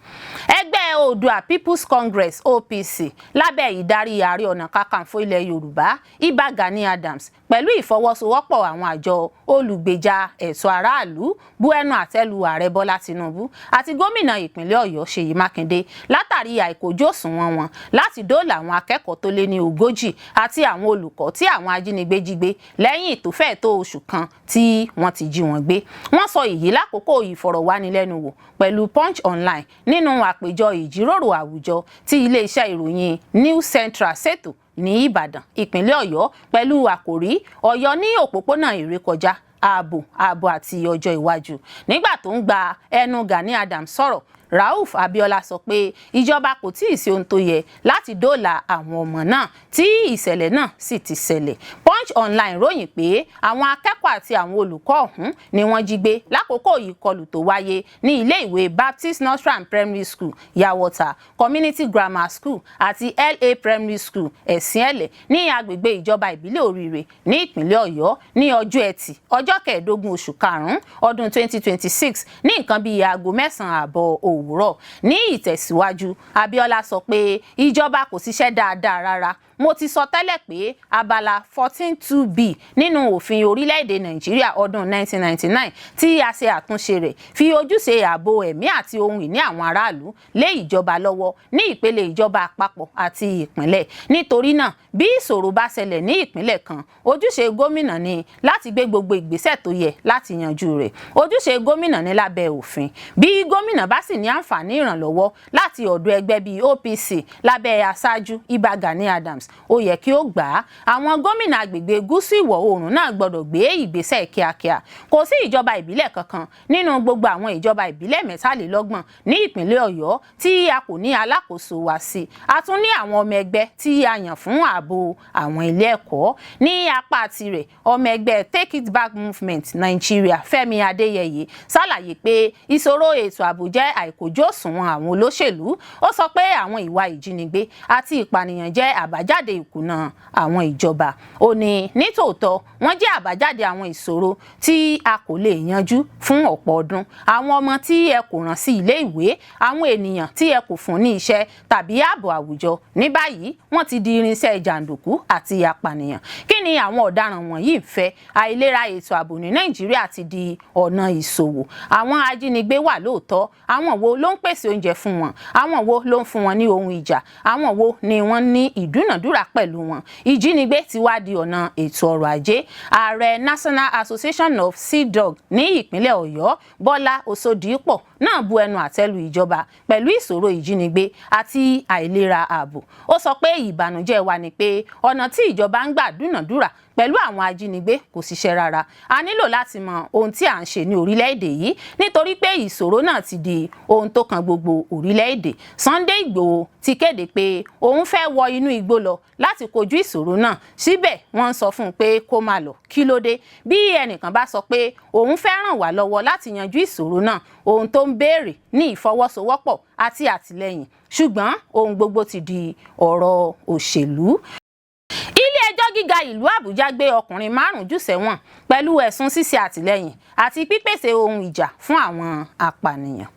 Ẹgbẹ́ Oòduà People's Congress OPC lábẹ́ ìdarí Ààrẹ Ọ̀nà Kakanfò ilẹ̀ Yorùbá Ìbà Gani Adams pẹ̀lú ìfọwọ́sowọ́pọ̀ àwọn àjọ olùgbèjà ẹ̀tọ́ aráàlú bu ẹnu àtẹ́ lu Ààrẹ Bọ́lá Tinubu àti gómìnà ìpínlẹ̀ Ọ̀yọ́ Ṣèyí Mákindé látàrí àìkójú òṣùwọ̀n wọn láti dóòlà àwọn akẹ́kọ̀ọ́ tó lé ní 40 àti àwọn olùkọ́ tí àwọn ajínigbé jí gbé lẹ́yìn tó fẹ́ẹ̀ tó oṣù kan tí wọ́n ti jí wọn gbé. Wọ́n sọ èyí lákòókò ìfọ̀rọ̀wánilẹ́nuwò pẹ̀lú Punch Online nínú àpéjọ ìjíròrò àwùjọ tí iléeṣẹ́ ìròyìn News Central ṣètò ní Ìbàdàn, ìpínlẹ̀ Ọ̀yọ́ pẹ̀lú àkòrí Ọ̀yọ́ ní òpópónà ìrékọjá ààbò àti ọjọ́ iwájú. Nígbà tó ń gba ẹnu Gani Adams sọ̀rọ̀, Rauf Abiola sọ pé ìjọba kò tíì ṣe ohun tó yẹ láti dóòlà àwọn ọmọ náà tí ìṣẹ̀lẹ̀ náà sì ti ṣẹlẹ̀. Punch Online ròyìn pé àwọn akẹ́kọ̀ọ́ àti àwọn olùkọ́ ọ̀hún ni wọ́n jí gbé lákòókò ìkọlù tó wáyé ní ilé ìwé Baptist Northern Primary School Yawota, Community Grammar School àti LA Primary School Ẹ̀sìnẹ̀lẹ̀ ní agbègbè ìjọba ìbílẹ̀ Oríire ní ìpínlẹ̀ Ọ̀yọ́ ní ọjọ́ Ẹtì ọjọ́ 15 oṣù karùn-ún ọdún 2026 ní nǹkan bíi aago 9:30 òwúrọ̀. Ní ìtẹ̀síwájú, Abiola sọ pé ìjọba kò ṣiṣẹ́ dáadáa rárá. Mo ti sọ tẹ́lẹ̀ pé abala 14(2)(b) nínú òfin orílẹ̀-èdè Nàìjíríà ọdún 1999 tí a ṣe àtúnṣe rẹ̀ fi ojúṣe ààbò ẹ̀mí àti ohun ìní àwọn aráàlú lé ìjọba lọ́wọ́ ní ìpele ìjọba àpapọ̀ àti ìpínlẹ̀. Nítorí náà, bí ìṣòro bá ṣẹlẹ̀ ní ìpínlẹ̀ kan, ojúṣe gómìnà ni láti gbé gbogbo ìgbésẹ̀ tó yẹ láti yanjú rẹ̀. Ojúṣe gómìnà ní lábẹ́ òfin. Bí gómìnà bá sì ní àǹfààní ìrànlọ́wọ́ láti ọ̀dọ̀ ẹgbẹ́ bíi OPC lábẹ́ aṣáájú Ìbà Gani Adams, ó yẹ kí ó gbà á. Àwọn gómìnà agbègbè gúúsù ìwọ̀ oòrùn náà gbọ́dọ̀ gbé ìgbésẹ̀ kíákíá. Kò sí ìjọba ìbílẹ̀ kankan nínú gbogbo àwọn ìjọba ìbílẹ̀ 23 ní ìpínlẹ̀ Ọ̀yọ́ tí a kò ní alákòóso wá sí. A tún ní àwọn ọmọ ẹgbẹ́ tí a yàn fún ààbò àwọn ilé ẹ̀kọ́. Ní apá tirẹ̀, ọmọ ẹgbẹ́ Take It Back Movement Nigeria Fẹ́mi Adéyẹyè ṣàlàyé pé ìṣòro ètò ààbò jẹ́ àìkójú òṣùwọ̀n àwọn olóṣèlú. Ó sọ pé àwọn ìwà ìjínigbé àti ìpànìyàn jẹ́ àbájáde ìkùnà àwọn ìjọba. Ó ní nítòótọ́ wọ́n jẹ́ àbájáde àwọn ìṣòro tí a kò lè yanjú fún ọ̀pọ̀ ọdún. Àwọn ọmọ tí ẹ kò rán sí ilé ìwé, àwọn ènìyàn tí ẹ kò fún ní iṣẹ́ tàbí ààbò àwùjọ, ní báyìí wọ́n ti di irinṣẹ́ jàǹdùkú àti apànìyàn. Kí ni àwọn ọ̀daràn wọ̀nyí ń fẹ́? Àìlera ètò ààbò ní Nàìjíríà ti di ọ̀nà ìṣòwò. Àwọn ajínigbé wà lóòótọ́. Àwọn wo ló ń pèsè oúnjẹ fún wọn? Àwọn wo ló ń fún wọn ní ohun ìjà? Àwọn wo ni wọ́n ní ìdúnàdúrà pẹ̀lú wọn? Ìjínigbé ti wá di ọ̀nà ètò ọrọ̀ ajé. Ààrẹ National Association of Sea Dog ní ìpínlẹ̀ Ọ̀yọ́, Bọ́lá Òṣòdìpọ̀, náà bu ẹnu àtẹ́ lu ìjọba pẹ̀lú ìṣòro ìjínigbé àti àìlera ààbò. Ó sọ pé ìbànújẹ́ wa ni pé ọ̀nà tí ìjọba ń gbà dúnàdúrà pẹ̀lú àwọn ajínigbé kò ṣiṣẹ́ rárá. A nílò láti mọ ohun tí à ń ṣe ní orílẹ̀-èdè yìí nítorí pé ìṣòro náà ti di ohun tó kan gbogbo orílẹ̀-èdè. Sunday Igboho ti kéde pé òun fẹ́ wọ inú igbó lọ láti kojú ìṣòro náà. Síbẹ̀ wọ́n ń sọ fún un pé kó má lọ. Kí ló dé? Bí ẹnìkan bá sọ pé òun fẹ́ ràn wá lọ́wọ́ láti yanjú ìṣòro náà, ohun tó ń béèrè ní ìfọwọ́sowọ́pọ̀ àti àtìlẹ́yìn. Ṣùgbọ́n ohun gbogbo ti di ọ̀rọ̀ òṣèlú. Ilé-ẹjọ́ gíga ìlú Àbújá gbé ọkùnrin 5 jù sẹ́wọ̀n pẹ̀lú ẹ̀sùn ṣíṣe àtìlẹ́yìn àti pípèsè ohun ìjà fún àwọn apànìyàn.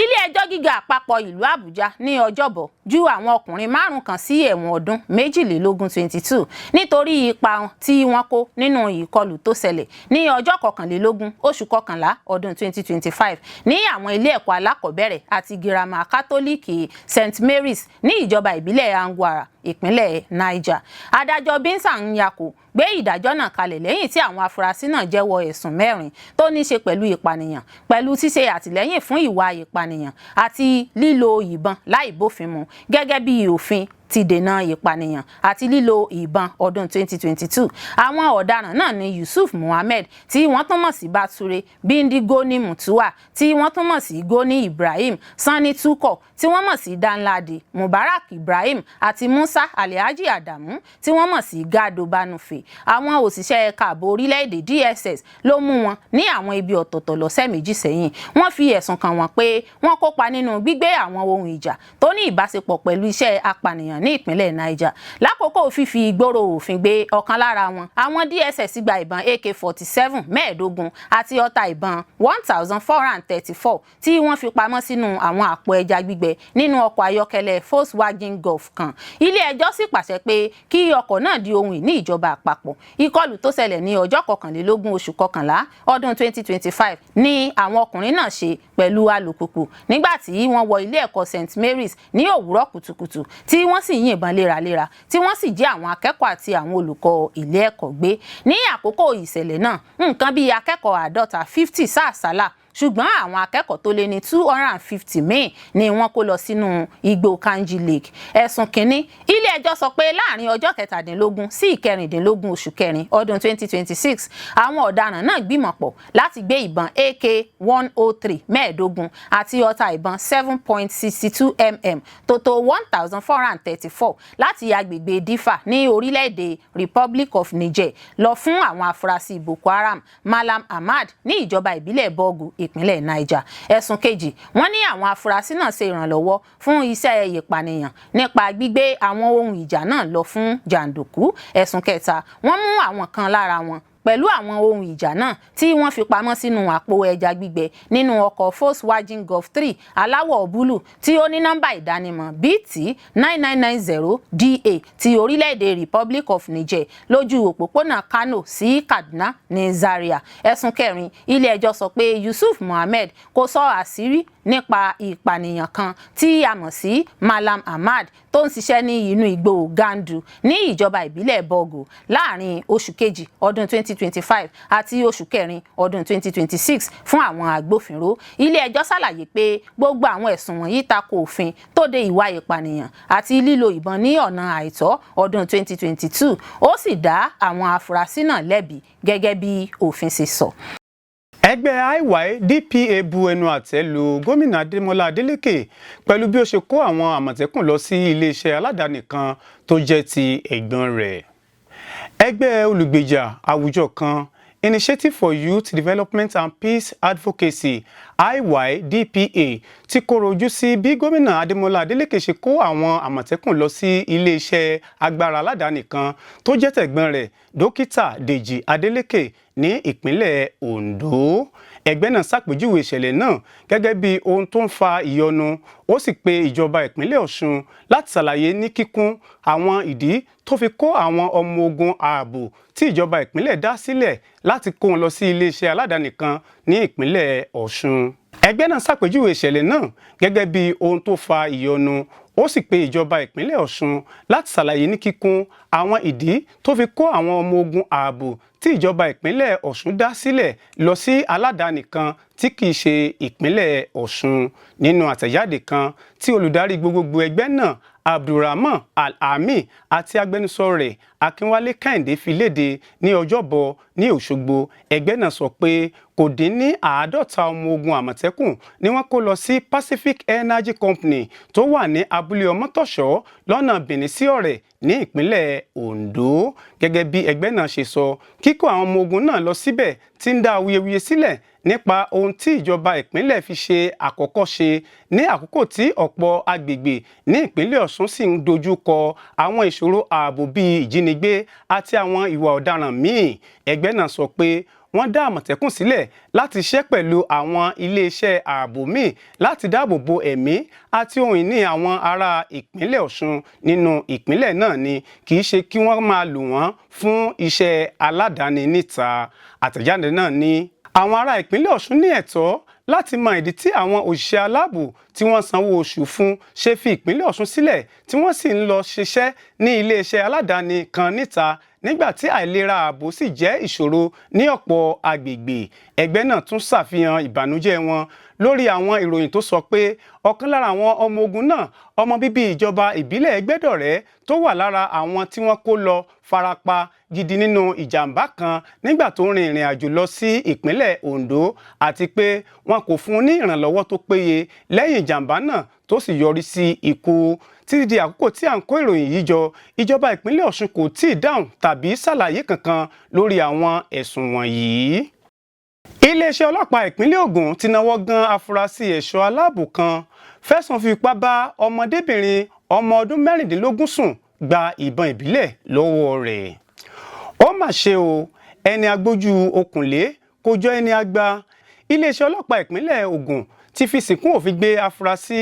Ilé-ẹjọ́ gíga àpapọ̀ ìlú Àbújá ní Ọjọ́bọ̀ ju àwọn ọkùnrin 5 kan sí ẹ̀wọ̀n ọdún 22 22 nítorí ipa tí wọ́n kó nínú ìkọlù tó ṣẹlẹ̀ ní ọjọ́ 21 oṣù kọkànlá ọdún 2025 ní àwọn ilé ẹ̀kọ́ alákọ̀ọ́bẹ̀rẹ̀ àti girama Kátólíìkì St Mary's ní ìjọba ìbílẹ̀ Angwara, ìpínlẹ̀ Niger. Adájọ́ Binsan Nyako gbé ìdájọ́ náà kalẹ̀ lẹ́yìn tí àwọn afurasí náà jẹ́wọ́ ẹ̀sùn 4 tó ní ṣe pẹ̀lú ìpànìyàn, pẹ̀lú ṣíṣe àtìlẹ́yìn fún ìwà ìpànìyàn àti lílo ìbọn láì bófin mu gẹ́gẹ́ bí òfin ti dènà ìpànìyàn àti lílo ìbọn ọdún 2022. Àwọn ọ̀daràn náà ni Yusuf Muhammed tí wọ́n tún mọ̀ sí Bature, Bindi Goni Mutuwa tí wọ́n tún mọ̀ sí Goni Ibrahim, Sani Tuko tí wọ́n mọ̀ sí Danladi, Mubarak Ibrahim àti Musa Alhaji Adamu tí wọ́n mọ̀ sí Gado Banufe. Àwọn òṣìṣẹ́ ẹ̀ka ààbò orílẹ̀-èdè DSS ló mú wọn ní àwọn ibi ọ̀tọ̀ọ̀tọ̀ lọ́sẹ̀ méjì sẹ́yìn. Wọ́n fi ẹ̀sùn kàn wọ́n pé wọ́n kópa nínú gbígbé àwọn ohun ìjà tó ní ìbáṣepọ̀ pẹ̀lú iṣẹ́ apànìyàn ní ìpínlẹ̀ Niger. Lákòókò fífi ìgboro òfin gbé ọ̀kan lára wọn, àwọn DSS gba ìbọn AK-47 15 àti ọta ìbọn 1434 tí wọ́n fi pamọ́ sínú àwọn àpò ẹja gbígbẹ nínú ọkọ̀ ayọ́kẹ́lẹ́ Volkswagen Golf kan. Ilé-ẹjọ́ sì pàṣẹ pé kí ọkọ̀ náà di ohun ìní ìjọba àpapọ̀. Ìkọlù tó ṣẹlẹ̀ ní ọjọ́ 21 oṣù kọkànlá ọdún 2025 ni àwọn ọkùnrin náà ṣe pẹ̀lú alùpùpù nígbà tí wọ́n wọ ilé ẹ̀kọ́ St Mary's ní òwúrọ̀ kùtùkùtù tí wọ́n sì yìnbọn léraléra tí wọ́n sì jí àwọn akẹ́kọ̀ọ́ àti àwọn olùkọ́ ilé ẹ̀kọ́ gbé. Ní àkókò ìṣẹ̀lẹ̀ náà, nǹkan bíi akẹ́kọ̀ọ́ 50 sá àsálà, ṣùgbọ́n àwọn akẹ́kọ̀ọ́ tó lé ní 250 míì ni wọ́n kó lọ sínú igbó Kanji Lake. Ẹ̀sùn kìíní, ilé-ẹjọ́ sọ pé láàrin ọjọ́ 17 sí 16 oṣù kẹrin ọdún 2026, àwọn ọ̀daràn náà gbìmọ̀ pọ̀ láti gbé ìbọn AK-103 15 àti ọta ìbọn 7.62 mm tó tó 1434 láti agbègbè Difa ní orílẹ̀-èdè Republic of Niger lọ fún àwọn afurasí Boko Haram Malam Ahmad ní ìjọba ìbílẹ̀ Bogu, ìpínlẹ̀ Niger. Ẹ̀sùn kejì, wọ́n ní àwọn afurasí náà ṣe ìrànlọ́wọ́ fún iṣẹ́ ìpànìyàn nípa gbígbé àwọn ohun ìjà náà lọ fún jàǹdùkú. Ẹ̀sùn kẹta, wọ́n mú àwọn kan lára wọn pẹ̀lú àwọn ohun ìjà náà tí wọ́n fi pamọ́ sínú àpò ẹja gbígbẹ nínú ọkọ̀ Volkswagen Golf 3 aláwọ̀ búlù tí ó ní nọ́mbà ìdánimọ̀ BT 9990DA ti orílẹ̀-èdè Republic of Niger lójú òpópónà Kano sí Kaduna ní Zaria. Ẹ̀sùn kẹrin, ilé-ẹjọ́ sọ pé Yusuf Muhammed kò sọ àṣírí nípa ìpànìyàn kan tí a mọ̀ sí Malam Ahmad tó ń ṣiṣẹ́ ní inú igbó Gandu ní ìjọba ìbílẹ̀ Bogu láàrin oṣù kejì ọdún 2025 àti oṣù kẹrin ọdún 2026 fún àwọn agbófinró. Ilé-ẹjọ́ ṣàlàyé pé gbogbo àwọn ẹ̀sùn wọ̀nyí tako òfin tó de ìwà ìpànìyàn àti lílo ìbọn ní ọ̀nà àìtọ́ ọdún 2022. Ó sì dá àwọn afurasí náà lẹ́bi gẹ́gẹ́ bí òfin ṣe sọ. Ẹgbẹ́ IYDPA bu ẹnu àtẹ́ lu gómìnà Adémọ́lá Adélékè pẹ̀lú bí ó ṣe kó àwọn àmọ̀tẹ́kùn lọ sí iléeṣẹ́ aládàáni kan tó jẹ́ ti ẹ̀gbọ́n rẹ̀. Ẹgbẹ́ olùgbèjà àwùjọ kan Initiative for Youth Development and Peace Advocacy IYDPA ti kọ̀rọ̀ ojú sí bí gómìnà Adémọ́lá Adélékè ṣe kó àwọn àmọ̀tẹ́kùn lọ sí iléeṣẹ́ agbára aládàáni kan tó jẹ́ tẹ̀gbọ́n rẹ̀ Dókítà Dèjì Adélékè ní ìpínlẹ̀ Ondo. Ẹgbẹ́ náà ṣàpèjúwe ìṣẹ̀lẹ̀ náà gẹ́gẹ́ bí ohun tó ń fa ìyọnu, ó sì pe ìjọba ìpínlẹ̀ Ọ̀ṣun láti ṣàlàyé ní kíkún àwọn ìdí tó fi kó àwọn ọmọ ogun ààbò tí ìjọba ìpínlẹ̀ dá sílẹ̀ láti kó wọn lọ sí iléeṣẹ́ aládàáni kan ní ìpínlẹ̀ Ọ̀ṣun. Ẹgbẹ́ náà ṣàpèjúwe ìṣẹ̀lẹ̀ náà gẹ́gẹ́ bí ohun tó fa ìyọnu, ó sì pe ìjọba ìpínlẹ̀ Ọ̀ṣun láti ṣàlàyé ní kíkún àwọn ìdí tó fi kó àwọn ọmọ ogun ààbò tí ìjọba ìpínlẹ̀ Ọ̀ṣun dá sílẹ̀ lọ sí aládàáni kan tí kìí ṣe ìpínlẹ̀ Ọ̀ṣun. Nínú àtẹ̀jáde kan tí olùdarí gbogbogbò ẹgbẹ́ náà Abdulrahman Al-Ami àti agbẹnusọ rẹ̀ Akínwálé Kẹ́hìndé fi léde ní Ọjọ́bọ̀ ní Òṣogbo, ẹgbẹ́ náà sọ pé kò dín ní 50 ọmọ ogun àmọ̀tẹ́kùn ni wọ́n kó lọ sí Pacific Energy Company tó wà ní abúlé Ọmọ́tọ̀ṣọ́ lọ́nà Benin sí Ọ̀rẹ́ ní ìpínlẹ̀ Ondo. Gẹ́gẹ́ bí ẹgbẹ́ náà ṣe sọ, kíkó àwọn ọmọ ogun náà lọ síbẹ̀ ti ń dá awuyewuye sílẹ̀ nípa ohun tí ìjọba ìpínlẹ̀ fi ṣe àkọ́kọ́ ṣe ní àkókò tí ọ̀pọ̀ agbègbè ní ìpínlẹ̀ Ọ̀ṣun sì ń dojú kọ àwọn ìṣòro ààbò bíi ìjínigbé àti àwọn ìwà ọ̀daràn míì. Ẹgbẹ́ náà sọ pé wọ́n dá Àmọ̀tẹ́kùn sílẹ̀ láti ṣiṣẹ́ pẹ̀lú àwọn iléeṣẹ́ ààbò míì láti dáàbò bo ẹ̀mí àti ohun ìní àwọn ará ìpínlẹ̀ Ọ̀ṣun nínú ìpínlẹ̀ náà ni kì í ṣe kí wọ́n máa lò wọ́n fún iṣẹ́ aládàáni níta. Àtẹ̀jáde náà ní àwọn ará ìpínlẹ̀ Ọ̀ṣun ní ẹ̀tọ́ láti mọ ìdí tí àwọn òṣìṣẹ́ aláàbò tí wọ́n sanwó oṣù fún ṣe fi ìpínlẹ̀ Ọ̀ṣun sílẹ̀ tí wọ́n sì ń lọ ṣiṣẹ́ ní iléeṣẹ́ aládàáni kan níta nígbà tí àìlera ààbò sì jẹ́ ìṣòro ní ọ̀pọ̀ agbègbè. Ẹgbẹ́ náà tún ṣàfihàn ìbànújẹ́ wọn lórí àwọn ìròyìn tó sọ pé ọ̀kan lára àwọn ọmọ ogun náà, ọmọ bíbí ìjọba ìbílẹ̀ Ẹgbẹ́dọ̀rẹ́ tó wà lára àwọn tí wọ́n kó lọ farapa gidi nínú ìjàmbá kan nígbà tó rin ìrìn àjò lọ sí ìpínlẹ̀ Ondo, àti pé wọn kò fún un ní ìrànlọ́wọ́ tó péye lẹ́yìn ìjàmbá náà tó sì yọrí sí ikú. Títí di àkókò tí à ń kó ìròyìn yìí jọ, ìjọba ìpínlẹ̀ Ọ̀ṣun kò tíì dáhùn tàbí ṣàlàyé kankan lórí àwọn ẹ̀sùn wọ̀nyí. Iléeṣẹ́ ọlọ́pàá ìpínlẹ̀ Ògùn ti náwó gan afurasí ẹ̀ṣọ́ aláàbò kan fẹ̀sùn fipá bá ọmọdébìnrin ọmọ ọdún 16 sùn gba ìbọn ìbílẹ̀ lọ́wọ́ rẹ̀. Ó mà ṣe o, ẹni agbójú okùnlé kò jọ ẹni àgbà. Iléeṣẹ́ ọlọ́pàá ìpínlẹ̀ Ògùn ti fi sìnkún òfin gbé afurasí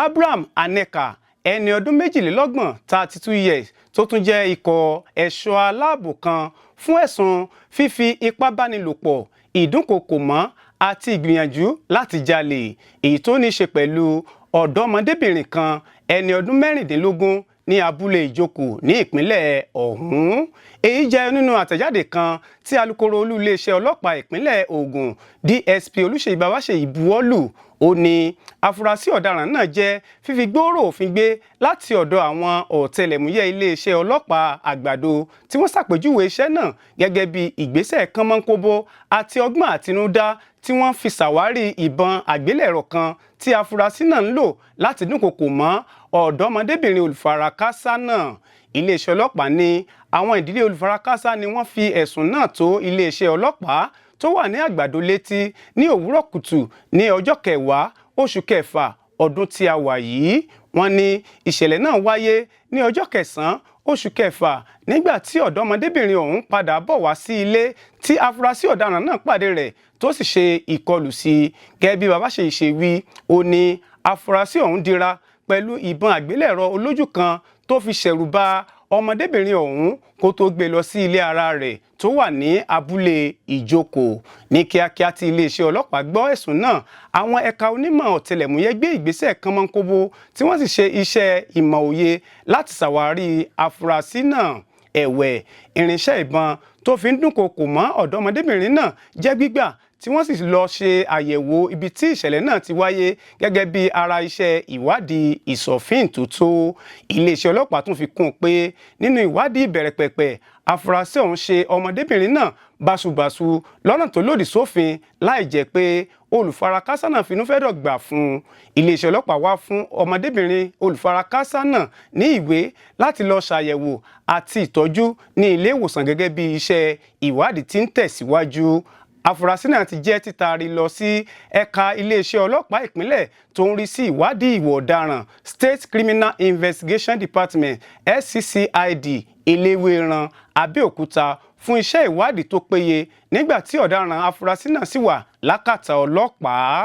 Abraham Aneka ẹni ọdún 22 32 years tó tún jẹ́ ikọ̀ ẹ̀ṣọ́ aláàbò kan fún ẹ̀sùn fífi ipá bánilòpọ̀, ìdúnkokò mọ́ àti ìgbìyànjú láti jalè, èyí tó ní ṣe pẹ̀lú ọ̀dọ́mọdébìnrin kan ẹni ọdún 16 ní abúlé Ìjókòó ní ìpínlẹ̀ ọ̀hún. Èyí jẹ́ nínú àtẹ̀jáde kan tí alukoro olú iléeṣẹ́ ọlọ́pàá ìpínlẹ̀ Ògùn DSP Olúṣèyí Babáṣèyí buwọ́lù. Ó ní afurasí ọ̀daràn náà jẹ́ fífi gbòòrò òfin gbé láti ọ̀dọ̀ àwọn ọ̀tẹlẹ̀múyẹ́ iléeṣẹ́ ọlọ́pàá Àgbàdo tí wọ́n ṣàpèjúwe iṣẹ́ náà gẹ́gẹ́ bí ìgbésẹ̀ kánmọ́nkóbó àti ọgbọ́n àtinúdá tí wọ́n fi ṣàwárí ìbọn àgbélẹ̀rọ kan tí afurasí náà ń lò láti dúnkokò mọ́ ọ̀dọ́mọdébìnrin olùfarakásá náà. Iléeṣẹ́ ọlọ́pàá ní àwọn ìdílé olùfarakásá ni wọ́n fi ẹ̀sùn náà tó iléeṣẹ́ ọlọ́pàá tó wà ní Àgbàdo létí ní òwúrọ̀ kùtù ní ọjọ́ 10 oṣù kẹfà ọdún tí a wà yìí. Wọ́n ní ìṣẹ̀lẹ̀ náà wáyé ní ọjọ́ 9 oṣù kẹfà nígbà tí ọ̀dọ́mọdébìnrin ọ̀hún padà bọ̀ wá sí ilé tí afurasí ọ̀daràn náà pàdé rẹ̀ tó sì ṣe ìkọlù sí i. Gẹ́gẹ́ bí Babáṣèyí ṣe wí, ó ní afurasí ọ̀hún dira pẹ̀lú ìbọn àgbélẹ̀rọ olójú kan tó fi ṣẹ̀rù bà ọmọdébìnrin ọ̀hún kó tó gbé lọ sí ilé ara rẹ̀ tó wà ní abúlé Ìjókòó. Ní kíákíá tí iléeṣẹ́ ọlọ́pàá gbọ́ ẹ̀sùn náà, àwọn ẹ̀ka onímọ̀ ọ̀tẹlẹ̀múyẹ́ gbé ìgbésẹ̀ kánmọ́nkóbó tí wọ́n sì ṣe iṣẹ́ ìmọ̀ òye láti ṣàwárí afurasí náà. Ẹ̀wẹ̀, irinṣẹ́ ìbọn tó fi ń dúnkokò mọ́ ọ̀dọ́mọdébìnrin náà jẹ́ gbígbà tí wọ́n sì lọ ṣe àyẹ̀wò ibi tí ìṣẹ̀lẹ̀ náà ti wáyé gẹ́gẹ́ bí ara iṣẹ́ ìwádìí ìsọ̀fin tó tó. Iléeṣẹ́ ọlọ́pàá tún fi kún un pé nínú ìwádìí ìbẹ̀rẹ̀ pẹ̀pẹ̀, afurasí ọ̀hún ṣe ọmọdébìnrin náà báṣubàṣu lọ́nà tó lòdì sófin láì jẹ́ pé olùfarakásá náà finúfẹ́dọ̀ gbà fún un. Iléeṣẹ́ ọlọ́pàá wá fún ọmọdébìnrin olùfarakásá náà ní ìwé láti lọ ṣàyẹ̀wò àti ìtọ́jú ní ilé ìwòsàn gẹ́gẹ́ bí iṣẹ́ ìwádìí tí ń tẹ̀síwájú. Afurasí náà ti jẹ́ títaari lọ sí ẹ̀ka iléeṣẹ́ ọlọ́pàá ìpínlẹ̀ tó ń rí sí ìwádìí ìwà ọ̀daràn State Criminal Investigation Department SCCID Eléwéran, Abẹ́òkúta fún iṣẹ́ ìwádìí tó péye nígbà tí ọ̀daràn afurasí náà sì wà lákàtà ọlọ́pàá.